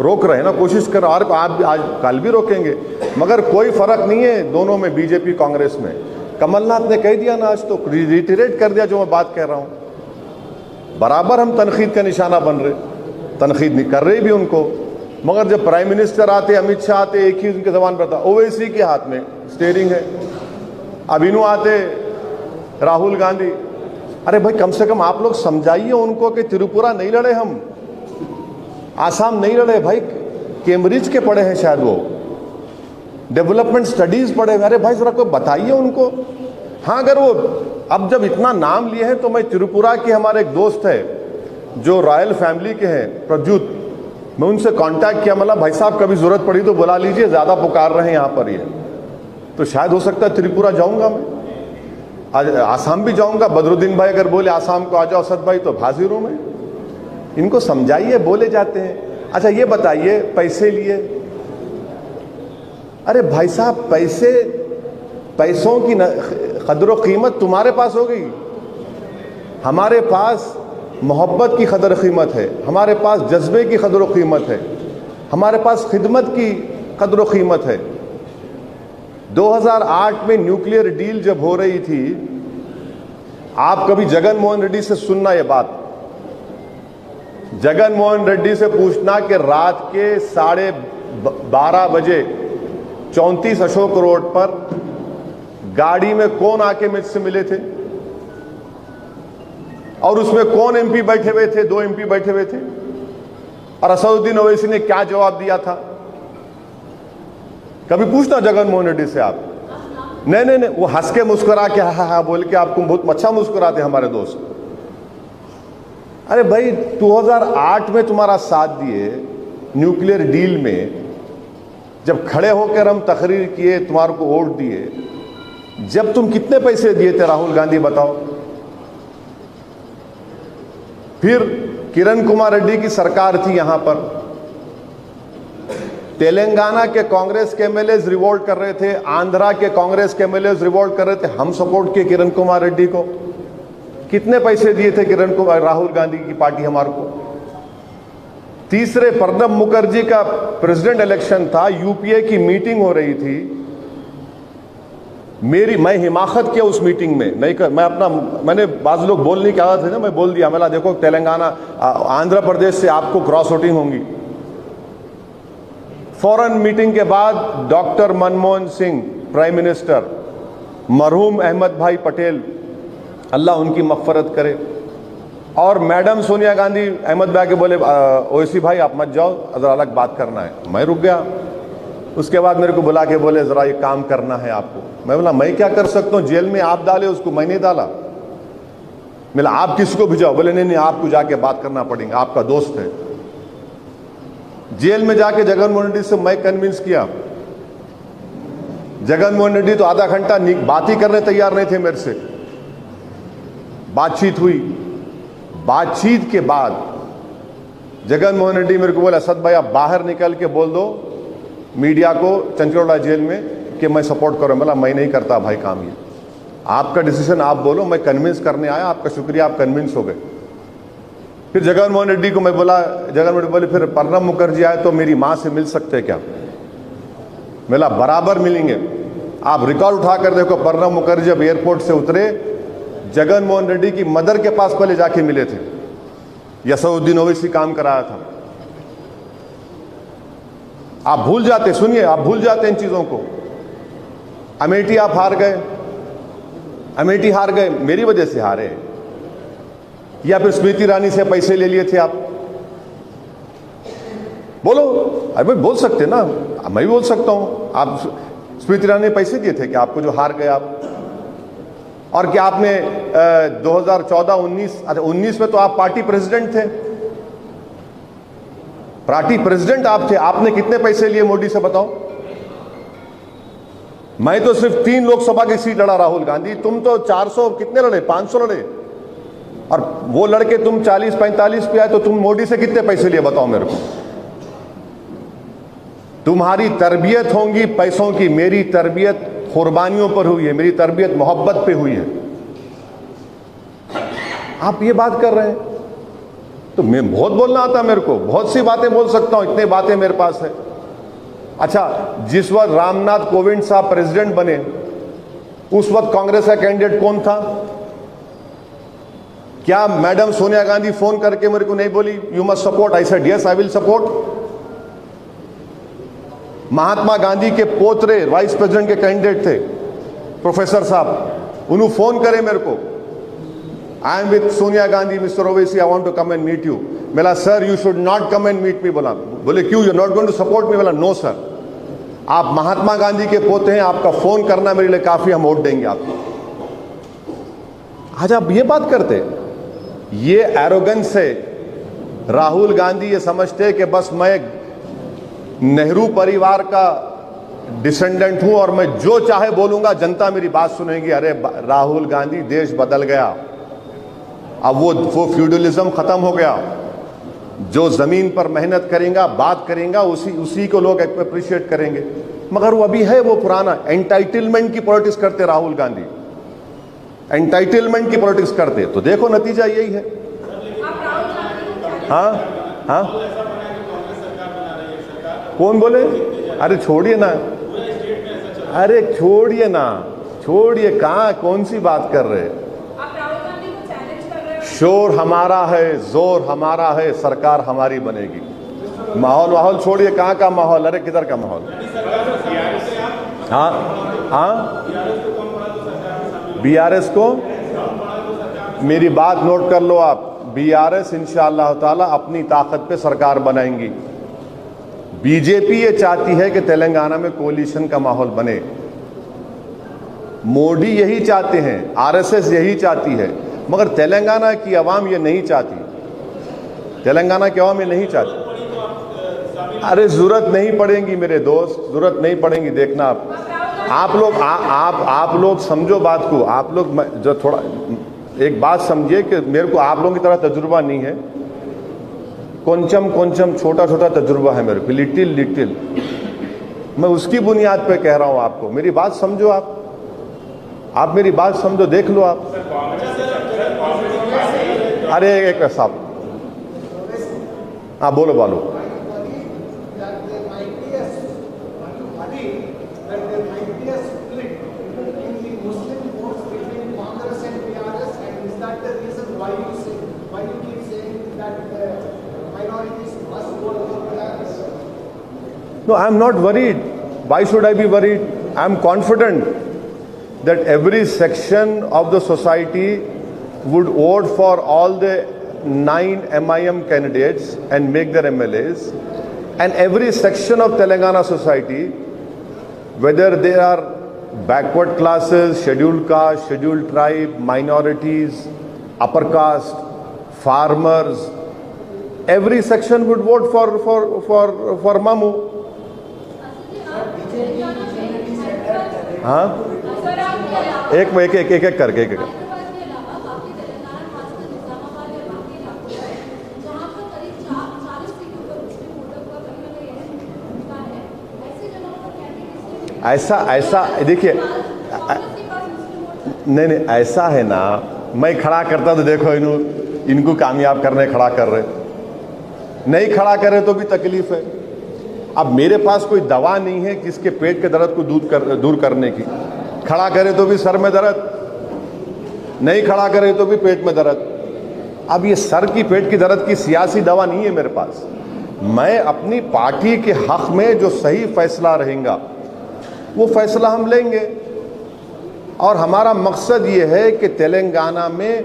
रोक रहे हैं ना, कोशिश कर, और आप आज कल भी रोकेंगे। मगर कोई फर्क नहीं है दोनों में, बीजेपी कांग्रेस में। कमलनाथ ने कह दिया ना, आज तो रिटेरेट कर दिया जो मैं बात कह रहा हूं। बराबर हम तनकीद का निशाना बन रहे, तनकीद नहीं कर रहे भी उनको। मगर जब प्राइम मिनिस्टर आते, अमित शाह आते, एक ही उनके जबान पर था, ओवैसी के हाथ में स्टीयरिंग है। अब इन्हों आते राहुल गांधी। अरे भाई, कम से कम आप लोग समझाइए उनको कि त्रिपुरा नहीं लड़े हम, आसाम नहीं लड़े भाई, कैम्ब्रिज के पढ़े हैं शायद, वो डेवलपमेंट स्टडीज पढ़े। अरे भाई जरा कोई बताइए उनको। हाँ, अगर वो अब जब इतना नाम लिए हैं तो मैं त्रिपुरा के हमारे एक दोस्त है जो रॉयल फैमिली के हैं, प्रद्युत, मैं उनसे कांटेक्ट किया, मतलब भाई साहब कभी जरूरत पड़ी तो बुला लीजिए, ज्यादा पुकार रहे हैं यहाँ पर ये, तो शायद हो सकता है त्रिपुरा जाऊंगा मैं, आज आसाम भी जाऊंगा। बदरुद्दीन भाई अगर बोले आसाम को आ जाओ असद भाई, तो हाजिर हूं मैं। इनको समझाइए, बोले जाते हैं। अच्छा ये बताइए, पैसे लिए, अरे भाई साहब पैसों की कदर कीमत तुम्हारे पास हो गई, हमारे पास मोहब्बत की कदर कीमत है, हमारे पास जज्बे की कदर कीमत है, हमारे पास खिदमत की कदर कीमत है। 2008 में न्यूक्लियर डील जब हो रही थी, आप कभी जगन मोहन रेड्डी से सुनना ये बात, जगन मोहन रेड्डी से पूछना कि रात के 12:30 बजे 34 अशोक रोड पर गाड़ी में कौन आके मुझसे मिले थे और उसमें कौन एमपी बैठे हुए थे, 2 एमपी बैठे हुए थे, और असदुद्दीन ओवैसी ने क्या जवाब दिया था। कभी पूछना जगन मोहन रेड्डी से आप। नहीं, वो हंस के मुस्कुरा के हा बोल के आपको बहुत अच्छा मुस्कुराते हमारे दोस्त। अरे भाई 2008 में तुम्हारा साथ दिए न्यूक्लियर डील में, जब खड़े होकर हम तकरीर किए, तुम्हारे को वोट दिए, जब तुम कितने पैसे दिए थे राहुल गांधी बताओ। फिर किरण कुमार रेड्डी की सरकार थी यहां पर, तेलंगाना के कांग्रेस के एमएलएज रिवोल्ट कर रहे थे, आंध्रा के कांग्रेस के एमएलएज रिवोल्ट कर रहे थे, हम सपोर्ट किए किरण कुमार रेड्डी को। कितने पैसे दिए थे राहुल गांधी की पार्टी हमारे को। तीसरे प्रणब मुखर्जी का प्रेसिडेंट इलेक्शन था, यूपीए की मीटिंग हो रही थी, मैं हिमाकत किया उस मीटिंग में, नहीं कर, मैंने बाज लोग बोलने के आदत है ना, मैं बोल दिया, मैंने देखो तेलंगाना आंध्र प्रदेश से आपको क्रॉस वोटिंग होंगी। फौरन मीटिंग के बाद doctor Manmohan Singh prime minister, मरहूम अहमद भाई पटेल, अल्लाह उनकी मग़फ़रत करे, और मैडम सोनिया गांधी अहमद भाई के बोले ओवैसी भाई आप मत जाओ, ज़रा अलग बात करना है। मैं रुक गया। उसके बाद मेरे को बुला के बोले ज़रा ये काम करना है आपको। मैं बोला मैं क्या कर सकता हूँ, जेल में आप डाले उसको, मैं नहीं डाला। बोला आप किसको भिजाओ, बोले नहीं आपको जाके बात करना पड़ेगा, आपका दोस्त है। जेल में जाके जगन मोहन रेड्डी से मैं कन्विंस किया। जगन मोहन रेड्डी तो आधा घंटा बात ही करने तैयार नहीं थे मेरे से। बातचीत हुई, बातचीत के बाद जगन मोहन रेड्डी मेरे को बोला असद भाई आप बाहर निकल के बोल दो मीडिया को चंचलगौड़ा जेल में कि मैं सपोर्ट करूं। बोला मैं नहीं करता भाई काम, ये आपका डिसीजन, आप बोलो, मैं कन्विंस करने आया, आपका शुक्रिया, आप कन्विंस हो गए। फिर जगन मोहन रेड्डी को मैं बोला, जगन मोहन रेड्डी बोले फिर प्रणब मुखर्जी आए तो मेरी मां से मिल सकते क्या। बोला बराबर मिलेंगे, आप रिकॉर्ड उठाकर देखो, प्रणब मुखर्जी जब एयरपोर्ट से उतरे जगन मोहन रेड्डी की मदर के पास पहले जाके मिले थे, असदुद्दीन ओवैसी काम कराया था। आप भूल जाते, सुनिए, आप भूल जाते इन चीजों को। अमेठी आप हार गए, अमेठी हार गए, मेरी वजह से हारे, या फिर स्मृति ईरानी से पैसे ले लिए थे आप। बोलो, अरे बोल सकते ना, मैं भी बोल सकता हूं। आप स्मृति ईरानी ने पैसे दिए थे कि आपको जो हार गए आप, और क्या आपने 2014-19, अच्छा 19 में तो आप पार्टी प्रेसिडेंट थे, पार्टी प्रेसिडेंट आप थे, आपने कितने पैसे लिए मोदी से बताओ। मैं तो सिर्फ 3 लोकसभा की सीट लड़ा राहुल गांधी, तुम तो 400 कितने लड़े, 500 लड़े, और वो लड़के तुम 40-45 पे आए, तो तुम मोदी से कितने पैसे लिए बताओ मेरे को। तुम्हारी तरबियत होंगी पैसों की, मेरी तरबियत कुर्बानियों पर हुई है, मेरी तरबियत मोहब्बत पे हुई है। आप ये बात कर रहे हैं, तो मैं बहुत बोलना आता मेरे को, बहुत सी बातें बोल सकता हूं, इतने बातें मेरे पास है। अच्छा, जिस वक्त रामनाथ कोविंद साहब प्रेसिडेंट बने, उस वक्त कांग्रेस का कैंडिडेट कौन था? क्या मैडम सोनिया गांधी फोन करके मेरे को नहीं बोली you must support? I said yes I will support. Mahatma Gandhi के पोतरे वाइस प्रेसिडेंट के कैंडिडेट थे प्रोफेसर साहब, उन्होंने फोन करे मेरे को, I am with Sonia Gandhi, mister Owaisi, I want to come and meet you. बोला sir you should not come and meet me. बोले क्यों, you are not going to support me? बोला नो सर, आप महात्मा गांधी के पोते हैं, आपका फोन करना मेरे लिए काफी, हम वोट देंगे आपको। आज आप ये बात करते, ये एरोगेंस है। राहुल गांधी ये समझते कि बस मैं नेहरू परिवार का डिसेंडेंट हूं और मैं जो चाहे बोलूंगा जनता मेरी बात सुनेगी। अरे राहुल गांधी, देश बदल गया। अब वो फ्यूडलिज्म खत्म हो गया। जो जमीन पर मेहनत करेगा, बात करेगा, उसी को लोग अप्रिशिएट करेंगे। मगर वो अभी है वो पुराना एंटाइटलमेंट की पॉलिटिक्स करते राहुल गांधी, एंटाइटलमेंट की पॉलिटिक्स करते। तो देखो नतीजा यही है। हाँ हाँ, कौन बोले? अरे छोड़िए ना, अरे छोड़िए ना, छोड़िए, कहाँ कौन सी बात कर रहे हैं? शोर हमारा है, जोर हमारा है, सरकार हमारी बनेगी। माहौल छोड़िए, कहाँ का माहौल? अरे किधर का माहौल? हाँ हाँ, बीआरएस को, मेरी बात नोट कर लो आप। बीआरएस इंशाअल्लाह ताला अपनी ताकत पे सरकार बनाएंगी। बीजेपी ये चाहती है कि तेलंगाना में कोलिशन का माहौल बने। मोदी यही चाहते हैं, आरएसएस यही चाहती है, मगर तेलंगाना की आवाम ये नहीं चाहती। तेलंगाना की आवाम ये नहीं चाहती। अरे जरूरत नहीं पड़ेगी मेरे दोस्त, जरूरत नहीं पड़ेगी। देखना आप लोग समझो बात को। आप लोग जो थोड़ा एक बात समझिए कि मेरे को आप लोगों की तरह तजुर्बा नहीं है। कोंचम छोटा तजुर्बा है मेरे को, लिटिल। मैं उसकी बुनियाद पे कह रहा हूं आपको। मेरी बात समझो आप मेरी बात समझो, देख लो आप। अरे एक साहब, हाँ बोलो। No, I am not worried. Why should I be worried? I am confident that every section of the society would vote for all the 9 MIM candidates and make their MLAs. And every section of Telangana society, whether they are backward classes, scheduled caste, scheduled tribe, minorities, upper caste, farmers, every section would vote for Mamu. हाँ, एक करके ऐसा देखिए, नहीं ऐसा है ना। मैं खड़ा करता तो देखो इनको कामयाब करने खड़ा कर रहे, नहीं खड़ा कर रहे तो भी तकलीफ है। अब मेरे पास कोई दवा नहीं है किसके पेट के दर्द को दूर करने की। खड़ा करे तो भी सर में दर्द, नहीं खड़ा करे तो भी पेट में दर्द। अब ये सर की पेट की दर्द की सियासी दवा नहीं है मेरे पास। मैं अपनी पार्टी के हक में जो सही फैसला रहेगा वो फैसला हम लेंगे। और हमारा मकसद ये है कि तेलंगाना में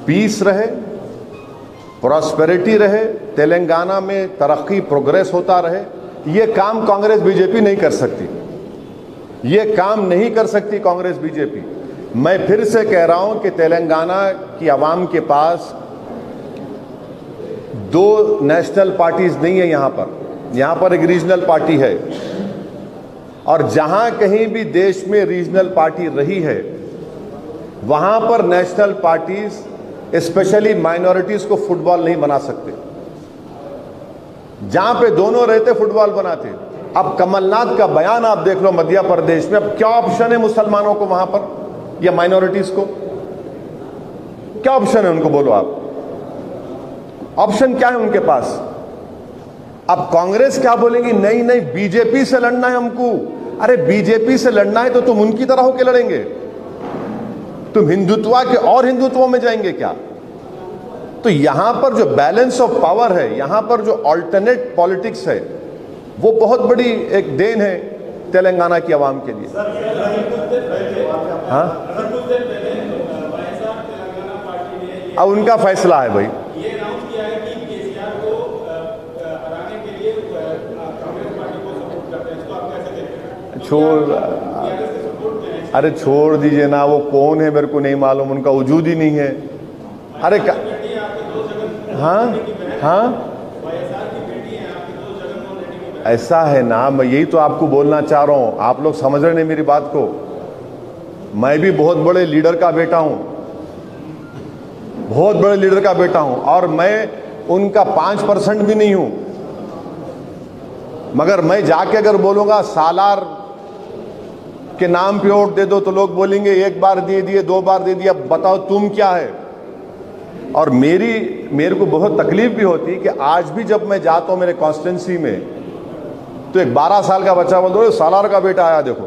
पीस रहे, प्रॉस्पेरिटी रहे, तेलंगाना में तरक्की प्रोग्रेस होता रहे। ये काम कांग्रेस बीजेपी नहीं कर सकती, ये काम नहीं कर सकती कांग्रेस बीजेपी। मैं फिर से कह रहा हूं कि तेलंगाना की आवाम के पास 2 नेशनल पार्टीज नहीं है। यहां पर एक रीजनल पार्टी है। और जहां कहीं भी देश में रीजनल पार्टी रही है वहां पर नेशनल पार्टीज स्पेशली माइनॉरिटीज को फुटबॉल नहीं बना सकते। जहां पे दोनों रहते फुटबॉल बनाते। अब कमलनाथ का बयान आप देख लो मध्य प्रदेश में। अब क्या ऑप्शन है मुसलमानों को वहां पर या माइनॉरिटीज को? क्या ऑप्शन है उनको? बोलो आप, ऑप्शन क्या है उनके पास? अब कांग्रेस क्या बोलेंगी? नहीं बीजेपी से लड़ना है हमको। अरे बीजेपी से लड़ना है तो तुम उनकी तरह होकर लड़ेंगे? तुम हिंदुत्व के और हिंदुत्व में जाएंगे क्या? तो यहां पर जो बैलेंस ऑफ पावर है, यहां पर जो अल्टरनेट पॉलिटिक्स है, वो बहुत बड़ी एक देन है तेलंगाना की आवाम के लिए। हाँ, अब उनका फैसला है भाई। छोड़, अरे छोड़ दीजिए ना, वो कौन है मेरे को नहीं मालूम, उनका वजूद ही नहीं है। अरे हाँ हाँ ऐसा है ना, मैं यही तो आपको बोलना चाह रहा हूं, आप लोग समझ रहे नहीं मेरी बात को। मैं भी बहुत बड़े लीडर का बेटा हूं, बहुत बड़े लीडर का बेटा हूं, और मैं उनका 5% भी नहीं हूं। मगर मैं जाके अगर बोलूंगा सालार के नाम पे वोट दे दो तो लोग बोलेंगे एक बार दे दिए, 2 बार दे दिया, बताओ तुम क्या है। और मेरे को बहुत तकलीफ भी होती है कि आज भी जब मैं जाता हूं मेरे कॉन्स्टिट्यूंसी में तो एक 12 साल का बच्चा बोल दो सालार का बेटा आया देखो,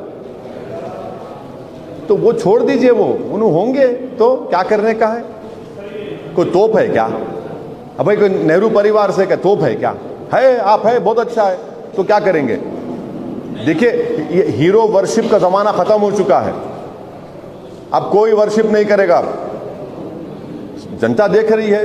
तो वो छोड़ दीजिए, वो उन्होंने होंगे तो क्या करने का है। कोई तोप है क्या? अब भाई कोई नेहरू परिवार से क्या तोप है क्या? है, आप है, बहुत अच्छा है, तो क्या करेंगे? देखिए ये हीरो वर्शिप का जमाना खत्म हो चुका है, अब कोई वर्शिप नहीं करेगा, जनता देख रही है।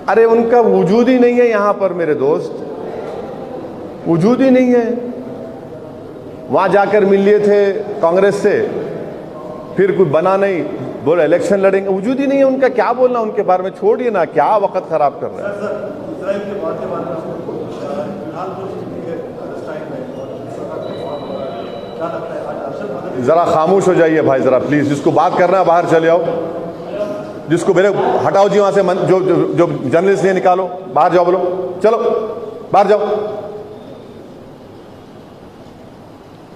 अरे उनका वजूद ही नहीं है यहां पर मेरे दोस्त, वजूद ही नहीं है। वहां जाकर मिल लिए थे कांग्रेस से, फिर कुछ बना नहीं, बोले इलेक्शन लड़ेंगे, वजूद ही नहीं है उनका। क्या बोलना उनके बारे में, छोड़िए ना, क्या वक्त खराब कर रहे हैं। जरा खामोश हो जाइए भाई, जरा प्लीज, जिसको बात करना है बाहर चले आओ, जिसको मेरे हटाओ जी वहां से, जो जर्नलिस्ट है निकालो, बाहर जाओ, बोलो चलो बाहर जाओ।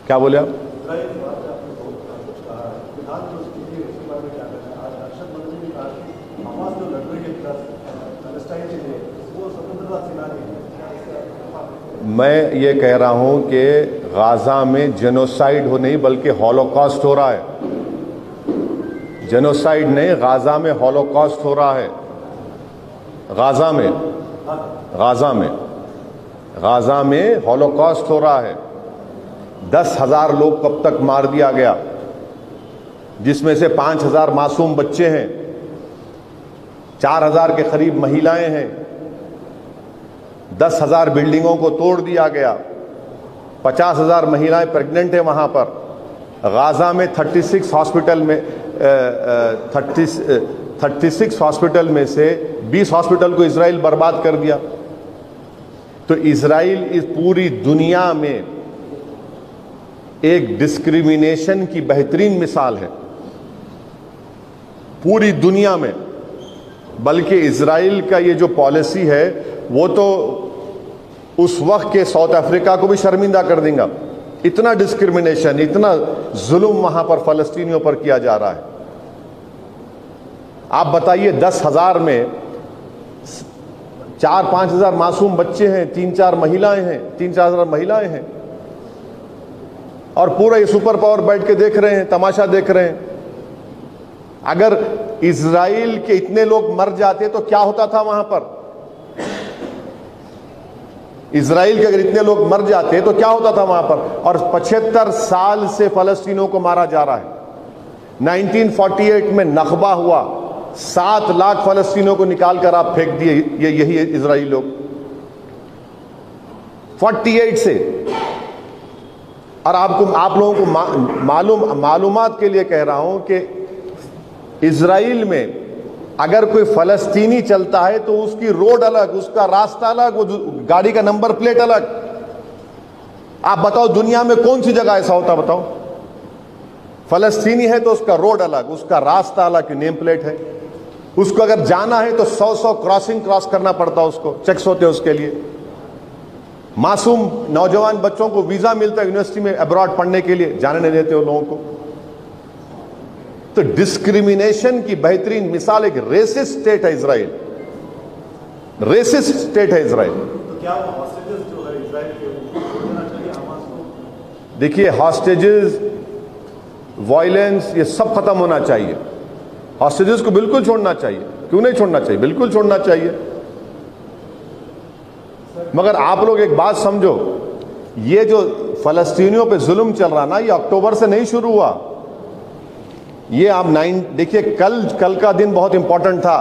क्या बोले आप? मैं ये कह रहा हूं कि गाजा में जेनोसाइड हो नहीं बल्कि हॉलोकॉस्ट हो रहा है। जेनोसाइड नहीं, गाजा में हॉलोकॉस्ट हो रहा है। गाजा में हॉलोकॉस्ट हो रहा है। 10,000 लोग कब तक मार दिया गया, जिसमें से 5,000 मासूम बच्चे हैं, 4,000 के करीब महिलाएं हैं, 10,000 बिल्डिंगों को तोड़ दिया गया, 50,000 महिलाएं प्रेग्नेंट हैं वहां पर। गाजा में 36 हॉस्पिटल में से 20 हॉस्पिटल को इजराइल बर्बाद कर दिया। तो इजराइल इस पूरी दुनिया में एक डिस्क्रिमिनेशन की बेहतरीन मिसाल है, पूरी दुनिया में। बल्कि इजराइल का ये जो पॉलिसी है वो तो उस वक्त के साउथ अफ्रीका को भी शर्मिंदा कर देगा। इतना डिस्क्रिमिनेशन, इतना जुल्म वहां पर फलस्तीनियों पर किया जा रहा है। आप बताइए, 10,000 में 4-5 हजार मासूम बच्चे हैं, 3-4 महिलाएं हैं, 3-4 हजार महिलाएं हैं, और पूरा ये सुपर पावर बैठ के देख रहे हैं, तमाशा देख रहे हैं। अगर इजराइल के इतने लोग मर जाते तो क्या होता था वहां पर? इजराइल के अगर इतने लोग मर जाते तो क्या होता था वहां पर? और 75 साल से फलस्तीनों को मारा जा रहा है। 1948 में नखबा हुआ, 7 लाख फलस्तीनों को निकाल कर आप फेंक दिए, यही इजराइल लोग 48 से। और आप लोगों को मालूमात के लिए कह रहा हूं कि इजराइल में अगर कोई फलस्तीनी चलता है तो उसकी रोड अलग, उसका रास्ता अलग, वो गाड़ी का नंबर प्लेट अलग। आप बताओ दुनिया में कौन सी जगह ऐसा होता? बताओ। फलस्तीनी है तो उसका रोड अलग, उसका रास्ता अलग, नेम प्लेट है। उसको अगर जाना है तो 100 क्रॉस करना पड़ता, उसको चेक्स होते हैं उसके लिए। मासूम नौजवान बच्चों को वीजा मिलता है यूनिवर्सिटी में अब्रॉड पढ़ने के लिए, जाने नहीं देते वो लोगों को। तो डिस्क्रिमिनेशन की बेहतरीन मिसाल एक रेसिस्ट स्टेट है इजराइल, रेसिस्ट स्टेट है इजराइल। तो क्या हॉस्टेजेस जो है इजराइल के छोड़ना चाहिए हमास को? देखिए, हॉस्टेजेस, वायलेंस, ये सब खत्म होना चाहिए। हॉस्टेजेस को बिल्कुल छोड़ना चाहिए। क्यों नहीं छोड़ना चाहिए? बिल्कुल छोड़ना चाहिए। मगर आप लोग एक बात समझो, ये जो फलस्तीनियों पे जुल्म चल रहा ना, ये अक्टूबर से नहीं शुरू हुआ। ये आप देखिए, कल का दिन बहुत इंपॉर्टेंट था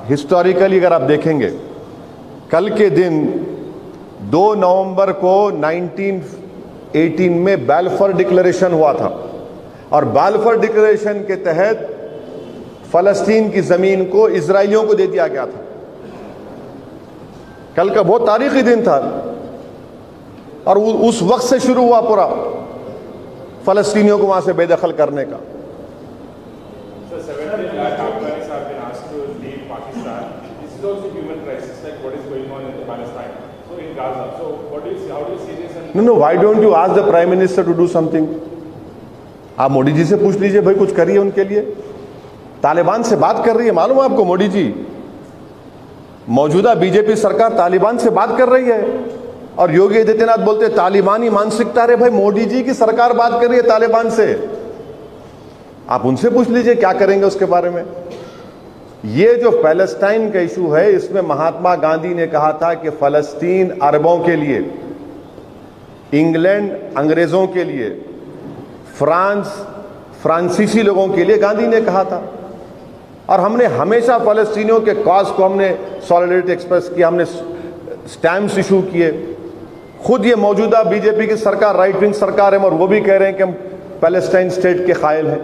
हिस्टोरिकली। अगर आप देखेंगे कल के दिन 2 नवंबर को 1918 में बैलफोर डिक्लेरेशन हुआ था और बैलफोर डिक्लेरेशन के तहत फलस्तीन की जमीन को इजरायलियों को दे दिया गया था। कल का बहुत तारीखी दिन था और उस वक्त से शुरू हुआ पूरा फलस्तीनियों को वहां से बेदखल करने का। So 70 lakh Afghans have been asked to leave Pakistan. This is also human crisis, like what is going on in Palestine, so in Gaza. So what do you see? How do you see this? And No, why don't you ask the Prime Minister to do something? आप मोदी जी से पूछ लीजिए भाई कुछ करिए उनके लिए। तालिबान से बात कर रही है, मालूम है आपको मोदी जी? मौजूदा बीजेपी सरकार तालिबान से बात कर रही है और योगी आदित्यनाथ बोलते हैं तालिबानी मानसिकता। रे भाई, मोदी जी की सरकार बात कर रही है तालिबान से, आप उनसे पूछ लीजिए क्या करेंगे उसके बारे में। ये जो पैलेस्टाइन का इशू है, इसमें महात्मा गांधी ने कहा था कि फलस्तीन अरबों के लिए, इंग्लैंड अंग्रेजों के लिए, फ्रांस फ्रांसीसी लोगों के लिए गांधी ने कहा था। और हमने हमेशा फलस्तीनियों के कॉज को हमने सॉलिडरिटी एक्सप्रेस किया, हमने स्टैम्प्स इशू किए। खुद ये मौजूदा बीजेपी की सरकार राइट विंग सरकार है और वो भी कह रहे हैं कि हम पैलेस्टाइन स्टेट के कायल हैं।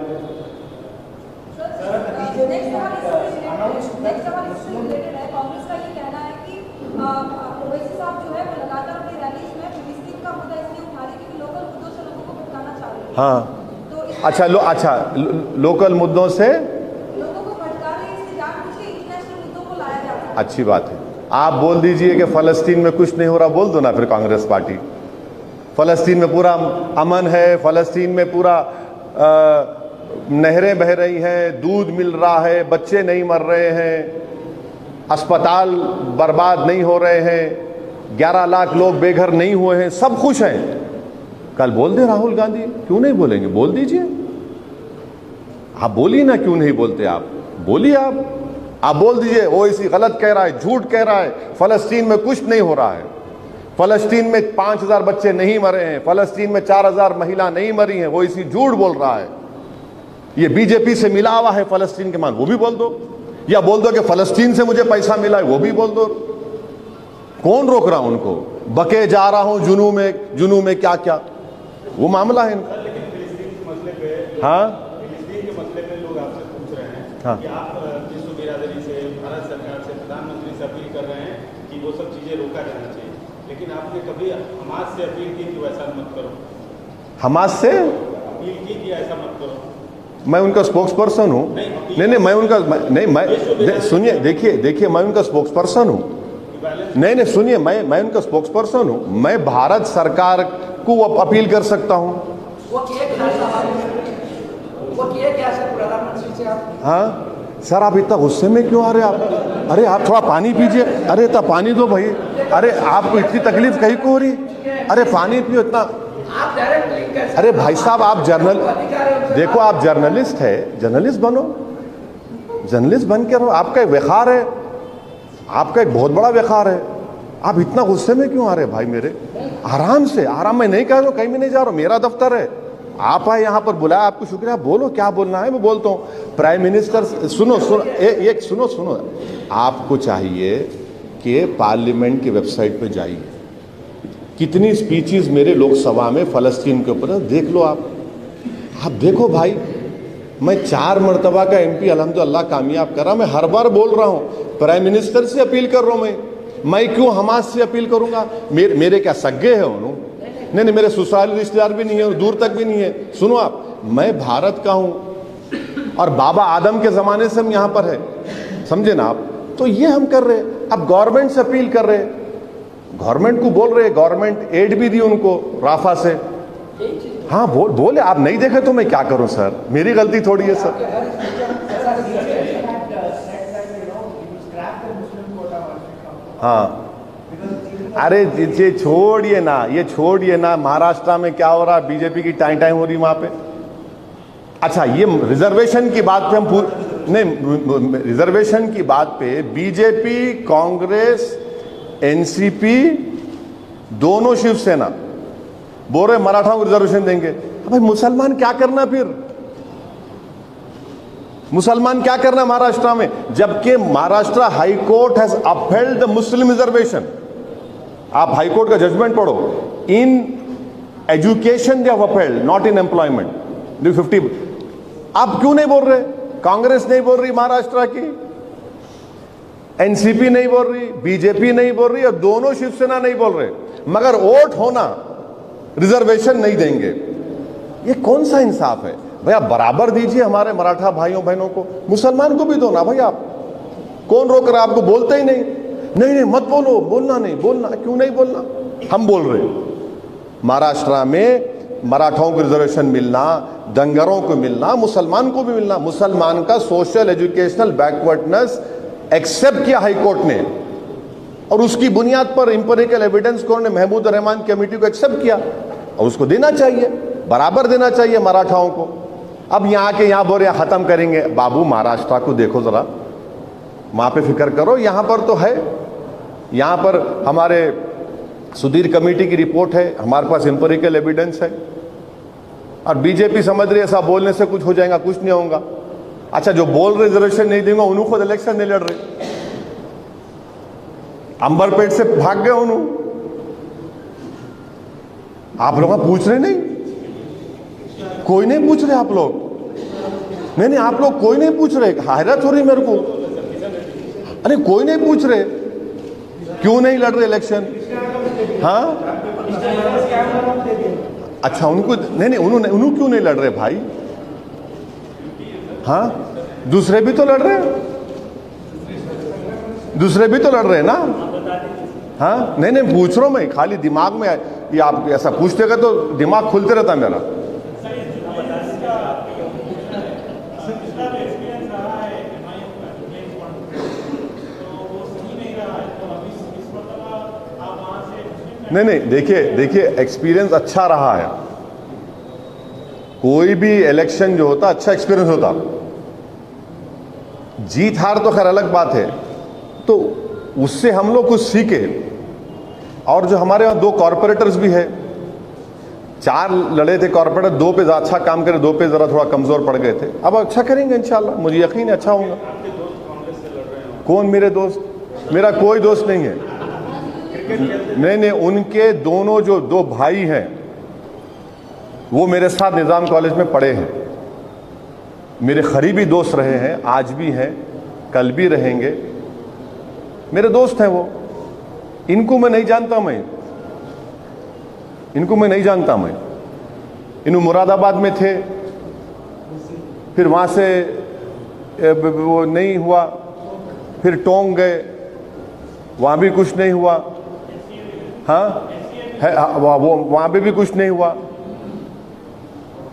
कांग्रेस का ये कहना है कि ओवैसी साहब जो है वो लगातार अपनी रैलीज में फिलिस्तीन का मुद्दा इसलिए उठा रहे क्योंकि लोकल मुद्दों से लोगों को भटकाना चाह रहे हैं। हाँ, अच्छा लोकल मुद्दों से लोगों को भटका रहे हैं, इसलिए जानबूझ के इंटरनेशनल मुद्दों को लाया जाता है। अच्छी बात है। आप बोल दीजिए कि फलस्तीन में कुछ नहीं हो रहा, बोल दो ना फिर कांग्रेस पार्टी। फलस्तीन में पूरा अमन है, फलस्तीन में पूरा नहरें बह रही हैं, दूध मिल रहा है, बच्चे नहीं मर रहे हैं, अस्पताल बर्बाद नहीं हो रहे हैं, 11 लाख लोग बेघर नहीं हुए हैं, सब खुश हैं। कल बोल दे राहुल गांधी, क्यों नहीं बोलेंगे? बोल दीजिए, आप बोलिए ना, क्यों नहीं बोलते आप? बोलिए आप बोल दीजिए ओवैसी गलत कह रहा है, झूठ कह रहा है, फलस्तीन में कुछ नहीं हो रहा है, फलस्तीन में 5000 बच्चे नहीं मरे हैं, फलस्तीन में 4000 महिला नहीं मरी हैं, ओवैसी झूठ बोल रहा है, ये बीजेपी से मिला हुआ है फलस्तीन के मान, वो भी बोल दो। या बोल दो कि फलस्तीन से मुझे पैसा मिला है, वो भी बोल दो। कौन रोक रहा उनको? बके जा रहा हूं जुनू में क्या क्या, वो मामला है इनका। लेकिन फिलिस्तीन के मसले पे, हाँ, फिलिस्तीन के मसले पे लोग आपसे पूछ रहे हैं हाँ। कि आप विश्व बिरादरी से, भारत सरकार से, प्रधानमंत्री से अपील कर रहे हैं कि वो सब चीजें रोका जाना चाहिए, लेकिन आपने कभी हमास से अपील की कि वैसा मत करो? हमास से अपील की कि ऐसा मत करो? मैं उनका स्पोक्स पर्सन हूं। नहीं, मैं उनका नहीं, मैं सुनिए, देखिए मैं उनका स्पोक्स पर्सन हूं। नहीं, सुनिए, मैं उनका स्पोक्स पर्सन हूं। मैं भारत सरकार को अपील कर सकता हूं। वो किए क्या सर प्रधानमंत्री से आप? हाँ सर, आप इतना गुस्से में क्यों आ रहे आप? अरे आप थोड़ा पानी पीजिए। अरे इतना पानी दो भाई। अरे आपको इतनी तकलीफ कहीं को हो रही? अरे पानी पियो इतना। आप डायरेक्ट लिंक कर सकते हैं। अरे भाई साहब, आप देखो, आप जर्नलिस्ट है, जर्नलिस्ट बनो, जर्नलिस्ट बन के रहो। आपका एक व्यवहार है, आपका एक बहुत बड़ा व्यवहार है। आप इतना गुस्से में क्यों आ रहे भाई मेरे? आराम से, आराम में नहीं कह रहा हूं, कहीं भी नहीं जा रहा हूं, मेरा दफ्तर है। आप आए यहाँ पर, बुलाया आपको, शुक्रिया। बोलो क्या बोलना है, मैं बोलता हूँ। प्राइम मिनिस्टर, सुनो, आपको चाहिए कि पार्लियामेंट की वेबसाइट पे जाइए, कितनी स्पीचेस मेरे लोकसभा में फलस्तीन के ऊपर देख लो। आप देखो भाई, मैं 4 मरतबा का MP अल्हम्दुलिल्लाह कामयाब करा। मैं हर बार बोल रहा हूँ, प्राइम मिनिस्टर से अपील कर रहा हूँ। मैं क्यों हमास से अपील करूंगा? मेरे क्या सगे है उन्होंने? नहीं, मेरे ससुराली रिश्तेदार भी नहीं है, दूर तक भी नहीं है। सुनो आप, मैं भारत का हूं और बाबा आदम के जमाने से हम यहां पर है, समझे ना आप? तो ये हम कर रहे हैं। अब गवर्नमेंट से अपील कर रहे हैं, गवर्नमेंट को बोल रहे हैं, गवर्नमेंट एड भी दी उनको राफा से। हाँ, बोले आप नहीं देखे तो मैं क्या करूं सर? मेरी गलती थोड़ी है सर। हाँ, अरे ये छोड़िए ना, महाराष्ट्र में क्या हो रहा, बीजेपी की टाइम हो रही वहां पे। अच्छा, ये रिजर्वेशन की बात पे नहीं, रिजर्वेशन की बात पे बीजेपी, कांग्रेस, एनसीपी, दोनों शिवसेना बोल रहे मराठाओं को रिजर्वेशन देंगे। भाई मुसलमान क्या करना फिर? मुसलमान क्या करना महाराष्ट्र में, जबकि Maharashtra high court has upheld the Muslim reservation. आप हाई कोर्ट का जजमेंट पढ़ो, in education they have upheld, not in employment. 50 आप क्यों नहीं बोल रहे? कांग्रेस नहीं बोल रही, महाराष्ट्र की एनसीपी नहीं बोल रही, बीजेपी नहीं बोल रही और दोनों शिवसेना नहीं बोल रहे, मगर वोट होना रिजर्वेशन नहीं देंगे। ये कौन सा इंसाफ है भैया? बराबर दीजिए हमारे मराठा भाइयों बहनों को, मुसलमान को भी दो ना भाई। आप कौन रोक रहा? आपको बोलते ही नहीं, नहीं मत बोलो, बोलना नहीं, बोलना क्यों नहीं बोलना? हम बोल रहे हैं महाराष्ट्र में मराठाओं को रिजर्वेशन मिलना, दंगरों को मिलना, मुसलमान को भी मिलना। मुसलमान का सोशल एजुकेशनल बैकवर्डनेस एक्सेप्ट किया हाई कोर्ट ने और उसकी बुनियाद पर इंपेरिकल एविडेंस को उन्होंने महमूद रहमान कमेटी को एक्सेप्ट किया और उसको देना चाहिए, बराबर देना चाहिए मराठाओं को। अब यहाँ के यहाँ बोल रहे खत्म करेंगे, बाबू महाराष्ट्र को देखो जरा, वहां पे फिक्र करो। यहां पर तो है, यहां पर हमारे सुधीर कमेटी की रिपोर्ट है, हमारे पास इंपेरिकल एविडेंस है। और बीजेपी समझ रही है ऐसा बोलने से कुछ हो जाएगा, कुछ नहीं होगा। अच्छा, जो बोल रहे रिजर्वेशन नहीं देंगे उन्होंने खुद इलेक्शन नहीं लड़ रहे, अंबरपेट से भाग गए उन्होंने। आप लोग पूछ रहे नहीं, कोई नहीं पूछ रहे आप लोग, नहीं आप लोग कोई नहीं पूछ रहे। हैरत हो रही मेरे को, अरे कोई नहीं पूछ रहे, क्यों नहीं लड़ रहे इलेक्शन? हाँ अच्छा, उनको नहीं उन्होंने क्यों नहीं लड़ रहे भाई? हाँ दूसरे भी तो लड़ रहे हैं, दूसरे भी तो लड़ रहे हैं ना। हाँ नहीं पूछ रहा हूं मैं, खाली दिमाग में ये आप ऐसा पूछते गए तो दिमाग खुलते रहता मेरा। नहीं देखिए एक्सपीरियंस अच्छा रहा है। कोई भी इलेक्शन जो होता अच्छा एक्सपीरियंस होता, जीत हार तो खैर अलग बात है, तो उससे हम लोग कुछ सीखे। और जो हमारे यहाँ 2 कॉर्पोरेटर्स भी है, 4 लड़े थे कॉर्पोरेटर, 2 पे अच्छा काम करे, 2 पे जरा थोड़ा कमजोर पड़ गए थे। अब अच्छा करेंगे इंशाल्लाह, मुझे यकीन है अच्छा होगा। कौन मेरे दोस्त? मेरा कोई दोस्त नहीं है। नहीं उनके दोनों जो 2 भाई हैं वो मेरे साथ निजाम कॉलेज में पढ़े हैं, मेरे करीबी दोस्त रहे हैं, आज भी हैं, कल भी रहेंगे, मेरे दोस्त हैं वो। इनको मैं नहीं जानता, इनको मैं नहीं जानता। इन मुरादाबाद में थे, फिर वहाँ से वो नहीं हुआ, फिर टोंक गए, वहाँ भी कुछ नहीं हुआ। हाँ है वो वहाँ पे भी कुछ नहीं हुआ।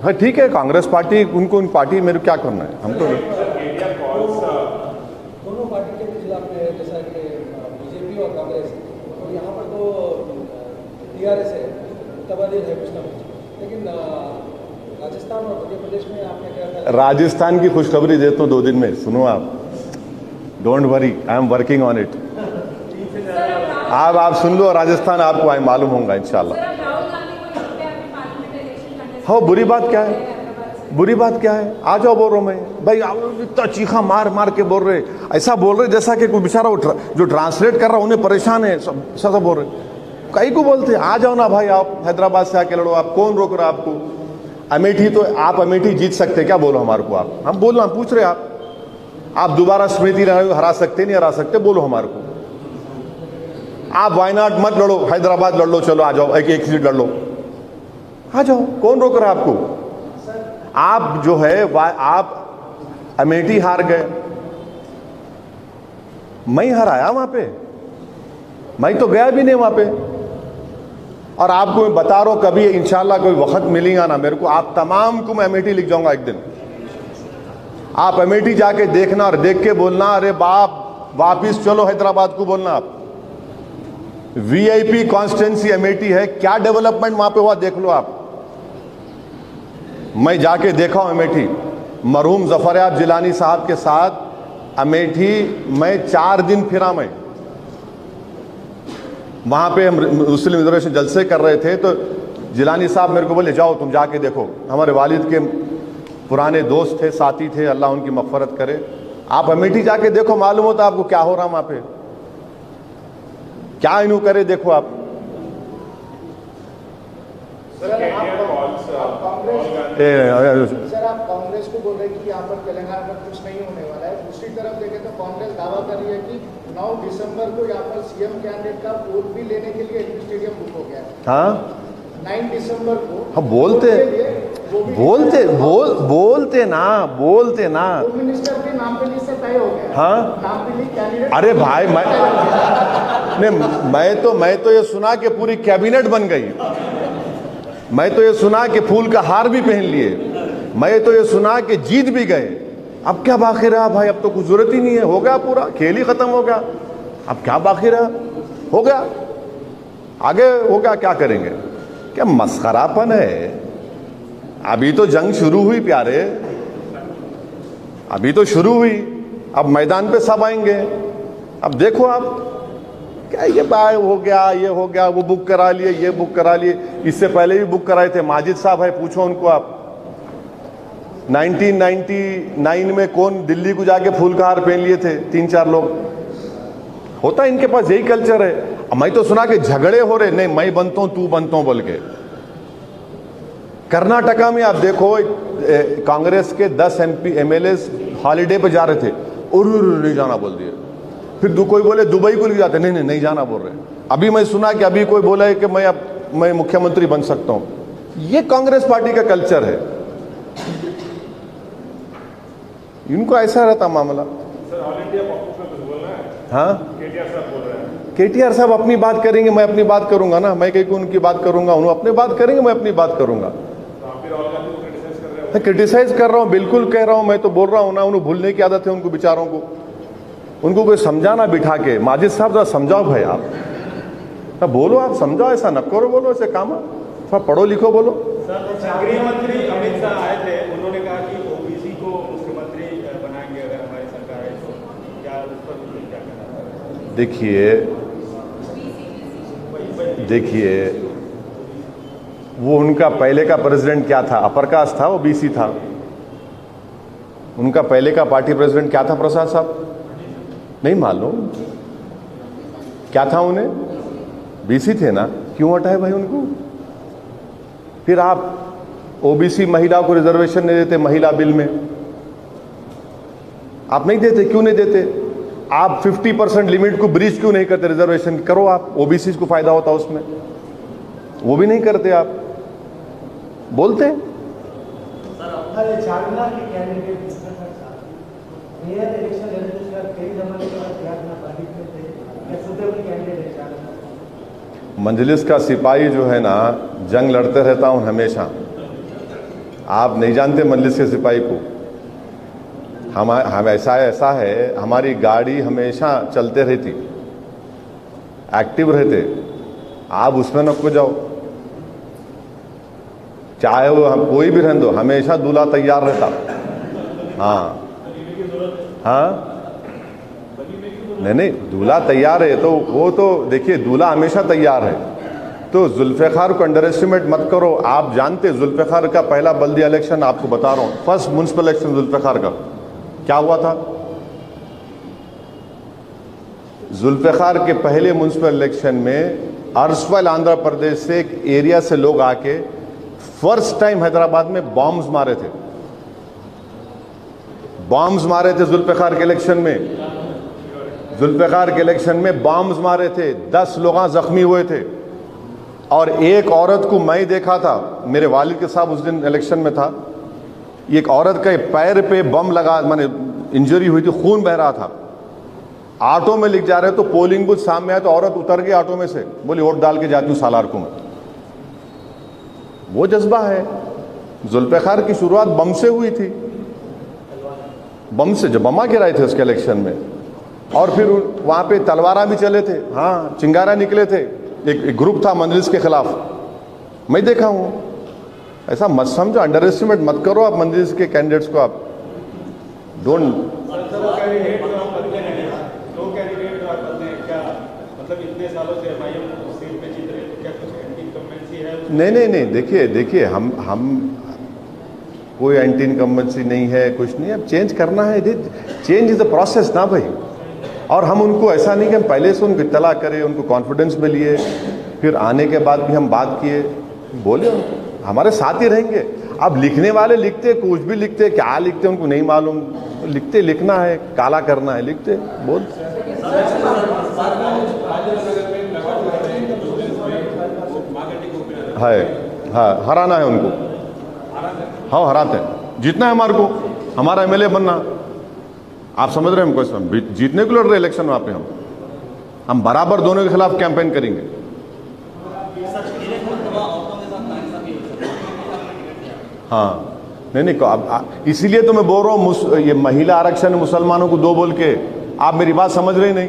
हाँ ठीक है, कांग्रेस पार्टी उनको उन पार्टी मेरे क्या करना है, हम तो दोनों पार्टी के खिलाफ में, जैसा कि बीजेपी और कांग्रेस, और यहाँ पर तो टीआरएस है, तबादील है कुछ ना कुछ, लेकिन राजस्थान और मध्य प्रदेश में आपने क्या? राजस्थान की खुशखबरी देता हूँ 2 दिन में, सुनो आप, don't worry, I am working on it. आप सुन लो, राजस्थान आपको आई मालूम होगा इंशाल्लाह। हाँ बुरी बात क्या है, बुरी बात क्या है? आ जाओ, बोल रहा हूँ मैं भाई, इतना चीखा मार के बोल रहे, ऐसा बोल रहे जैसा कि कोई बेचारा जो ट्रांसलेट कर रहा उन्हें परेशान है, सब बोल रहे। कई को बोलते आ जाओ ना भाई, आप हैदराबाद से आके लड़ो, आप कौन रोक रहा आपको? अमेठी तो आप अमेठी जीत सकते, क्या बोलो हमारे को आप? हम बोलना पूछ रहे आप दोबारा स्मृति हरा सकते नहीं हरा सकते, बोलो हमारे को। आप वायनाड मत लड़ो, हैदराबाद लड़ लो, चलो आ जाओ, एक सीट लड़ लो, आ जाओ, कौन रोक रहा आपको? आप जो है आप अमेठी हार गए, मैं हराया वहां पे, मैं तो गया भी नहीं वहां पे। और आपको मैं बता रहा हूं, कभी इंशाल्लाह कोई वक्त मिलेगा ना मेरे को, आप तमाम को मैं अमेठी लिख जाऊंगा एक दिन। आप अमेठी जाके देखना और देख के बोलना, अरे बाप वापिस चलो हैदराबाद को बोलना। आप वीआईपी कॉन्स्टिट्यूंसी अमेठी है, क्या डेवलपमेंट वहां पे हुआ देख लो आप। मैं जाके देखा हूं अमेठी, मरहूम जफरयाब जिलानी साहब के साथ अमेठी मैं 4 दिन फिरा। मैं वहां पे हम मुस्लिम रिजर्वेशन जलसे कर रहे थे, तो जिलानी साहब मेरे को बोले जाओ तुम जाके देखो। हमारे वालिद के पुराने दोस्त थे, साथी थे, अल्लाह उनकी मग़फ़रत करे। आप अमेठी जाके देखो, मालूम होता आपको क्या हो रहा वहां पे, क्या इन्हों करे, देखो आप। सर आप कांग्रेस को बोल रहे हैं कि यहाँ पर तेलंगाना में कुछ नहीं होने वाला है। दूसरी तरफ देखें तो कांग्रेस दावा कर रही है कि 9 दिसंबर को यहाँ पर सीएम कैंडिडेट का वोट भी लेने के लिए एलबी स्टेडियम बुक हो गया है। हाँ 9 दिसंबर को हम बोलते ना होम मिनिस्टर के नाम पे लिस्ट से तय हो गया। हाँ नाम पे लिस्ट कैंडिडेट। अरे भाई मैं तो ये सुना कि पूरी कैबिनेट बन गई। मैं तो ये सुना कि फूल का हार भी पहन लिए। मैं तो ये सुना कि जीत भी गए। अब क्या बाकी रहा भाई? अब तो कुछ जरूरत ही नहीं है, हो गया, पूरा खेल ही खत्म हो गया। अब क्या बाकी रहा? हो गया, आगे हो गया, क्या करेंगे? क्या मस्खरापन है? अभी तो जंग शुरू हुई प्यारे, अभी तो शुरू हुई। अब मैदान पे सब आएंगे। अब देखो आप, क्या ये बाय हो गया, ये हो गया, वो बुक करा लिए, ये बुक करा लिए। इससे पहले भी बुक कराए थे। माजिद साहब है, पूछो उनको आप, 1999 में कौन दिल्ली को जाके फूल का हार पहन लिए थे? 3-4 लोग। होता है इनके पास, यही कल्चर है। अब मैं तो सुना कि झगड़े हो रहे, नहीं मैं बनता हूं तू बनता हूं बोल के। कर्नाटका में आप देखो, कांग्रेस के 10 MLA हॉलीडे पे जा रहे थे और नहीं जाना बोल दिए। फिर कोई बोले दुबई को ले जाते, नहीं जाना बोल रहे। अभी मैं सुना कि अभी कोई बोला है कि मैं मुख्यमंत्री बन सकता हूं। ये कांग्रेस पार्टी का कल्चर है, इनको ऐसा रहता मामला। सर ऑल इंडिया कॉन्फ्रेंस में कुछ बोलना है? हाँ केटीआर साहब बोल रहे हैं। केटीआर साहब अपनी बात करेंगे, मैं अपनी बात करूंगा ना। मैं कहीं को उनकी बात करूंगा, उन्होंने अपनी बात करेंगे, मैं अपनी बात करूंगा। तो आप भी राहुल गांधी को क्रिटिसाइज कर रहे हो? मैं क्रिटिसाइज कर रहा हूं, बिल्कुल कह रहा हूं। मैं तो बोल रहा हूं ना, उन्हें भूलने की आदत है उनको बेचारों को। उनको कोई समझाना बिठा के, माजिद साहब जरा समझाओ भाई आप, ना बोलो आप, समझाओ, ऐसा न करो, बोलो ऐसे काम, थोड़ा पढ़ो लिखो बोलो। गृह मंत्री अमित शाह आए थे, उन्होंने कहा कि ओबीसी को मुख्यमंत्री बनाएंगे अगर हमारी सरकार है तो। क्या उस पर क्या कहना? देखिए वो उनका पहले का प्रेसिडेंट क्या था? अपर कास्ट था, वो बीसी था। उनका पहले का पार्टी प्रेसिडेंट क्या था? प्रसाद साहब नहीं मालूम क्या था उन्हें? बीसी थे ना, क्यों हटाए भाई उनको? फिर आप ओबीसी महिला को रिजर्वेशन नहीं देते महिला बिल में, आप नहीं देते, क्यों नहीं देते? आप 50% लिमिट को ब्रीच क्यों नहीं करते? रिजर्वेशन करो आप, ओबीसी को फायदा होता उसमें, वो भी नहीं करते आप, बोलते। चारमीनार के कैंडिडेट मेयर इलेक्शन लड़ने के बाद कई जमाने के बाद क्या पार्टी में थे, या सुटेबल कैंडिडेट है चारमीनार? मंजलिस का सिपाही जो है ना, जंग लड़ते रहता हूं हमेशा। आप नहीं जानते मंजलिस के सिपाही को। हम ऐसा है, हमारी गाड़ी हमेशा चलते रहती, एक्टिव रहते। आप उसमें न खो जाओ, चाहे वो हम कोई भी रहने दो, हमेशा दूल्हा तैयार रहता। हाँ नहीं दूल्हा तैयार है तो वो तो देखिए, दूल्हा हमेशा तैयार है। तो जुल्फ़िकार को अंडर एस्टिमेट मत करो। आप जानते जुल्फ़िकार का पहला बल्दिया इलेक्शन, आपको बता रहा हूँ, फर्स्ट म्युनिसिपल इलेक्शन जुल्फ़िकार का क्या हुआ था? जुल्फ़िकार के पहले म्युनिसिपल इलेक्शन में अर्सवाइल आंध्र प्रदेश से एक एरिया से लोग आके फर्स्ट टाइम हैदराबाद में बॉम्ब्स मारे थे। बॉम्ब्स मारे थे जुल्फ़िकार के इलेक्शन में। जुल्फ़िकार के इलेक्शन में बॉम्ब्स मारे थे, 10 लोग जख्मी हुए थे। और एक औरत को मैं देखा था, मेरे वालिद के साथ उस दिन इलेक्शन में था। एक औरत के पैर पे बम लगा, माने इंजरी हुई थी, खून बह रहा था। ऑटो में लिख जा रहे तो पोलिंग बूथ सामने आया तो औरत उतर गई ऑटो में से, बोली वोट डाल के जाती हूँ सालार को मैं। वो जज्बा है। जुल्फ़िकार की शुरुआत बम से हुई थी, बम से जब बमा गिराए थे उसके इलेक्शन में। और फिर वहां पे तलवारा भी चले थे, हाँ चिंगारा निकले थे। एक ग्रुप था मंजलिस के खिलाफ, मैं देखा हूं। ऐसा मत समझो, अंडर एस्टिमेट मत करो आप मंजलिस के कैंडिडेट्स को। आप डोंट। दो कैंडिडेट जो आप बदले हैं, क्या मतलब इतने सालों से एमआईएम सीट पे जीत रहे, तो क्या कुछ एंटी इनकम्बेंसी है? नहीं देखिए कोई एंटी इनकम्बेंसी नहीं है, कुछ नहीं है। अब चेंज करना है, चेंज इज द प्रोसेस ना भाई। और हम उनको ऐसा नहीं कि हम पहले से उनको इत्तला करें, उनको कॉन्फिडेंस में लिए, फिर आने के बाद भी हम बात किए, बोले उनको हमारे साथ ही रहेंगे। अब लिखने वाले लिखते, कुछ भी लिखते, क्या लिखते उनको नहीं मालूम, लिखते, लिखना है, काला करना है, लिखते, बोल। है, हाँ, हराना है उनको, हाँ हराते हैं, जीतना है हमारे को, हमारा एमएलए बनना। आप समझ रहे हैं हमको, इसमें जीतने को लड़ रहे इलेक्शन वहां पे हम बराबर दोनों के खिलाफ कैंपेन करेंगे। हाँ, नहीं, इसीलिए तो मैं बोल रहा हूँ, ये महिला आरक्षण मुसलमानों को 2 बोल के आप मेरी बात समझ रहे नहीं।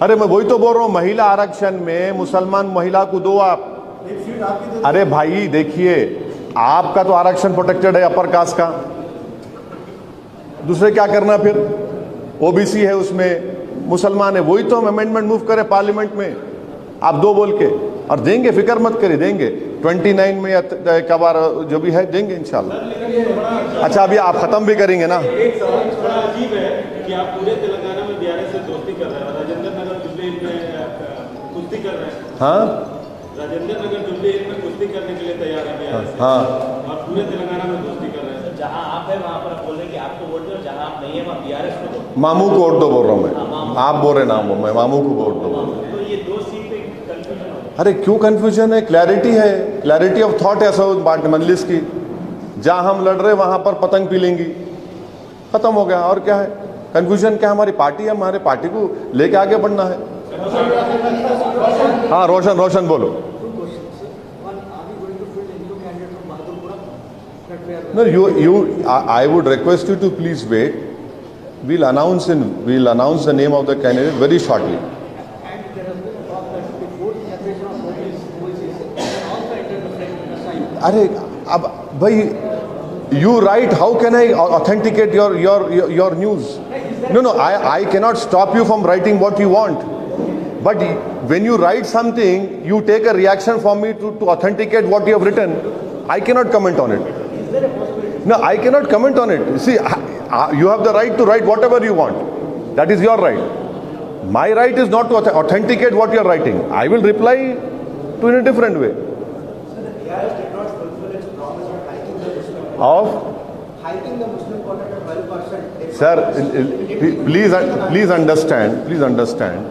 अरे मैं वही तो बोल रहा हूँ, महिला आरक्षण में मुसलमान महिला को 2 आप। अरे भाई देखिए, आपका तो आरक्षण प्रोटेक्टेड है अपर कास्ट का, दूसरे क्या करना फिर? ओबीसी है उसमें, मुसलमान है, वही तो हम अमेंडमेंट मूव करें पार्लियामेंट में, आप 2 बोल के, और देंगे, फिक्र मत करिए, देंगे 29 में या कबार जो भी है देंगे इंशाल्लाह। अच्छा, अभी आप खत्म भी करेंगे ना? एक सवाल बड़ा अजीब है कि आप पूरे तेलंगाना में बीआरएस से दोस्ती कर रहे हैं, राजेंद्र नगर जुबली में कुश्ती कर रहे हैं। हाँ, राजेंद्र नगर जुबली में कुश्ती करने के लिए तैयार है बीआरएस, हाँ, और पूरे तेलंगाना में दोस्ती कर रहे हैं। जहां आप है वहां पर आप बोल रहे हैं कि आपको वोट दो, जहां आप नहीं है वहां बीआरएस को दो। मामू को वोट दो बोल रहा हूँ मैं, आप बोल रहे नाम, मैं मामू को वोट दो। तो ये 2 सीट पे कंफ्यूजन हो। अरे क्यों कंफ्यूजन है? क्लैरिटी है, क्लैरिटी ऑफ थॉट है सब मजलिस की। जहां हम लड़ रहे वहां पर पतंग पी लेंगी, खत्म हो गया। और क्या है कंफ्यूजन? क्या हमारी पार्टी है, हमारे पार्टी को लेके आगे बढ़ना है। हाँ, रोशन बोलो। No, I would request you to please wait. We'll announce the name of the candidate very shortly. अरे अब भाई, you write, how can I authenticate your news? No, I cannot stop you from writing what you want. But when you write something, you take a reaction from me to authenticate what you have written. I cannot comment on it. No, I cannot comment on it. See, you have the right to write whatever you want. That is your right. My right is not to authenticate what you are writing. I will reply to in a different way. Of hiking the Muslim quota to 12%. Sir, please understand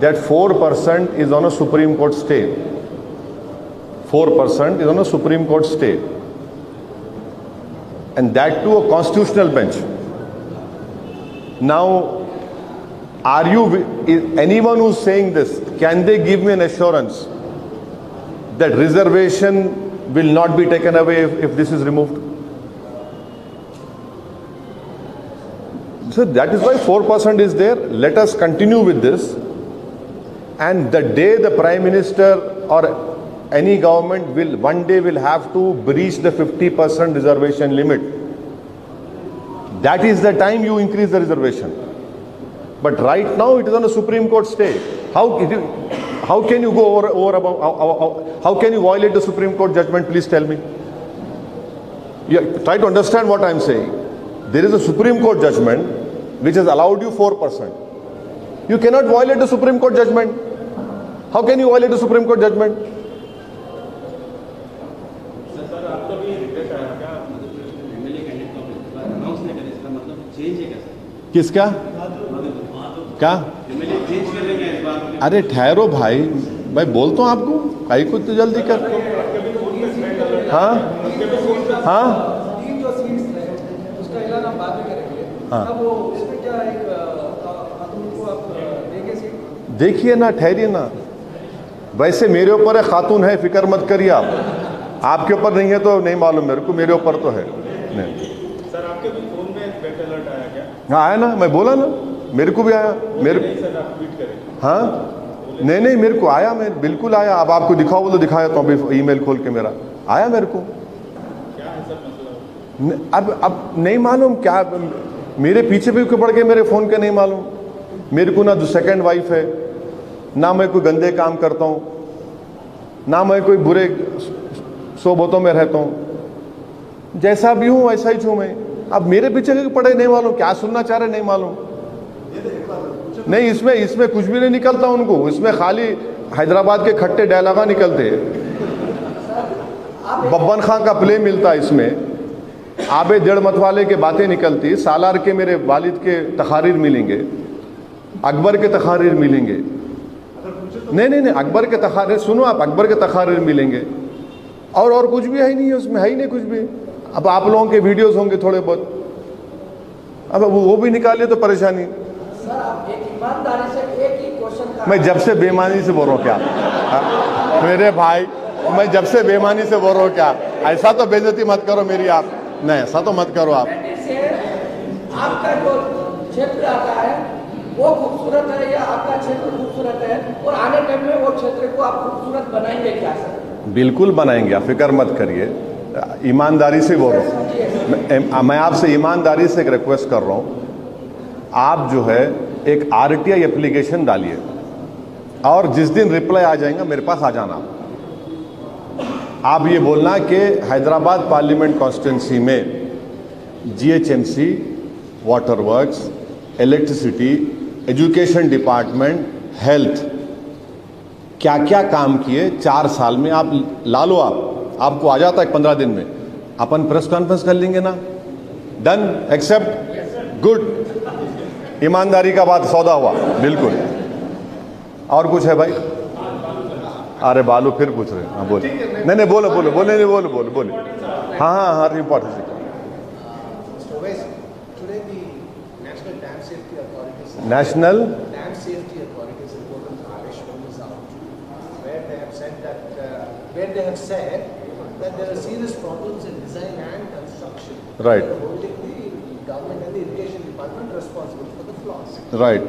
that 4% is on a Supreme Court stay. 4% is on a Supreme Court stay, and that to a constitutional bench. Now, anyone who's saying this, can they give me an assurance that reservation will not be taken away if this is removed? So that is why 4% is there. Let us continue with this, and the day the Prime Minister or any government one day will have to breach the 50% reservation limit, that is the time you increase the reservation. But right now it is on a Supreme Court stay. How can you go over about, how can you violate the Supreme Court judgment? Please tell me. Try to understand what I am saying. There is a Supreme Court judgment which has allowed you 4%. You cannot violate the Supreme Court judgment. How can you violate the Supreme Court judgment? Sir, आपका भी regret आया क्या? MLA candidate को announce नहीं करें, इसका मतलब change है क्या सर? किसका क्या? एमएलए चेंज कर रहे हैं इस बार? अरे ठहरो भाई, मैं बोलता हूँ आपको, काहे को तो जल्दी कर। हाँ हाँ, 3 जो सीट्स रहे उसका ऐलान हम बाद में करेंगे। हाँ। अब वो इसमें क्या एक खातून को आप देंगे सीट? देखिए ना, ठहरिए ना। वैसे मेरे ऊपर है, खातून है, फिक्र मत करिए आप। आपके ऊपर नहीं है तो नहीं मालूम मेरे को, मेरे ऊपर तो है। नहीं सर, आपके भी फोन में रेड अलर्ट आया क्या? हाँ आया ना, मैं बोला ना, मेरे को भी आया। मेरे नहीं सर, आप ट्वीट करें। हाँ नहीं मेरे को आया, मैं बिल्कुल आया। अब आपको दिखाओ बोलो, दिखाया तो अभी ईमेल खोल के मेरा आया मेरे को। क्या है सर मसला? अब नहीं मालूम क्या, मेरे पीछे भी पड़ गए मेरे फ़ोन के, नहीं मालूम मेरे को। ना सेकंड वाइफ है, ना मैं कोई गंदे काम करता हूँ, ना मैं कोई बुरे सोबतों में रहता हूँ। जैसा भी हूं वैसा ही छू मैं। अब मेरे पीछे क्यों पड़े, नहीं मालूम क्या सुनना चाह रहे, नहीं मालूम। नहीं, इसमें कुछ भी नहीं निकलता उनको, इसमें खाली हैदराबाद के खट्टे डायलॉगा निकलते हैं। बब्बन खां का प्ले मिलता है इसमें, आबे डेढ़ मतवाले के बातें निकलती, सालार के मेरे वालिद के तकारीर मिलेंगे, अकबर के तकारीर मिलेंगे। नहीं, अकबर के तकारीर सुनो आप, अकबर के तकारीर मिलेंगे, और कुछ भी है ही नहीं उसमें, है ही नहीं कुछ भी। अब आप लोगों के वीडियोस होंगे थोड़े बहुत, अब वो भी निकालिए तो परेशानी। सर आप एक ईमानदारी से एक ही क्वेश्चन का, मैं जब से बेईमानी से बोल रहा हूँ क्या मेरे भाई, मैं जब से बेईमानी से बोल रहा हूँ क्या, ऐसा तो बेइज्जती मत करो मेरी आप, नहीं ऐसा तो मत करो आप। आपका जो क्षेत्र आता है वो खूबसूरत है या आपका क्षेत्र खूबसूरत है, और आने टाइम में वो क्षेत्र को आप खूबसूरत बनाएंगे क्या सर? बिल्कुल बनाएंगे, आप फिक्र मत करिए, ईमानदारी से बोल रहा हूँ मैं आपसे, ईमानदारी से एक रिक्वेस्ट कर रहा हूँ, आप जो है एक RTI एप्लीकेशन डालिए, और जिस दिन रिप्लाई आ जाएगा मेरे पास आ जाना। आप ये बोलना कि हैदराबाद पार्लियामेंट कॉन्स्टिट्यूंसी में GHMC, water works, electricity, education department, health क्या क्या काम किए 4 साल में, आप ला लो, आपको आ जाता है 15 दिन में, अपन प्रेस कॉन्फ्रेंस कर लेंगे ना, डन, एक्सेप्ट, गुड, ईमानदारी का बात सौदा हुआ, बिल्कुल। और कुछ है भाई? अरे बालू फिर पूछ रहे हैं, हाँ बोले, नहीं बोलो, हाँ important. National Dam Safety Authorities report on Kaleshwaram is out, where they have said that there are serious problems in design and construction. Right. They are holding the government and the irrigation department responsible for the flaws. Right.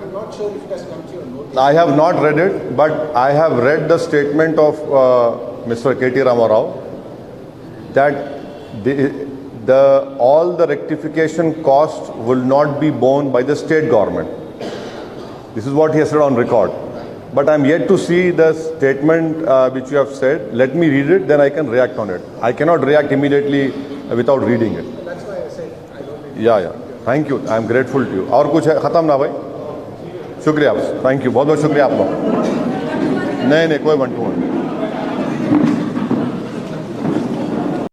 I'm not sure if it has come to your notice. I have not read it, but I have read the statement of Mr. K.T. Ramarao that all the rectification costs will not be borne by the state government. This is what he has said on record. But I'm yet to see the statement which you have said. Let me read it, then I can react on it. I cannot react immediately without reading it. That's why I said I don't think. Yeah. Thank you. I am grateful to you. और कुछ है? खत्म ना भाई? शुक्रिया, thank you, बहुत बहुत शुक्रिया आप लोग। नहीं कोई 1-2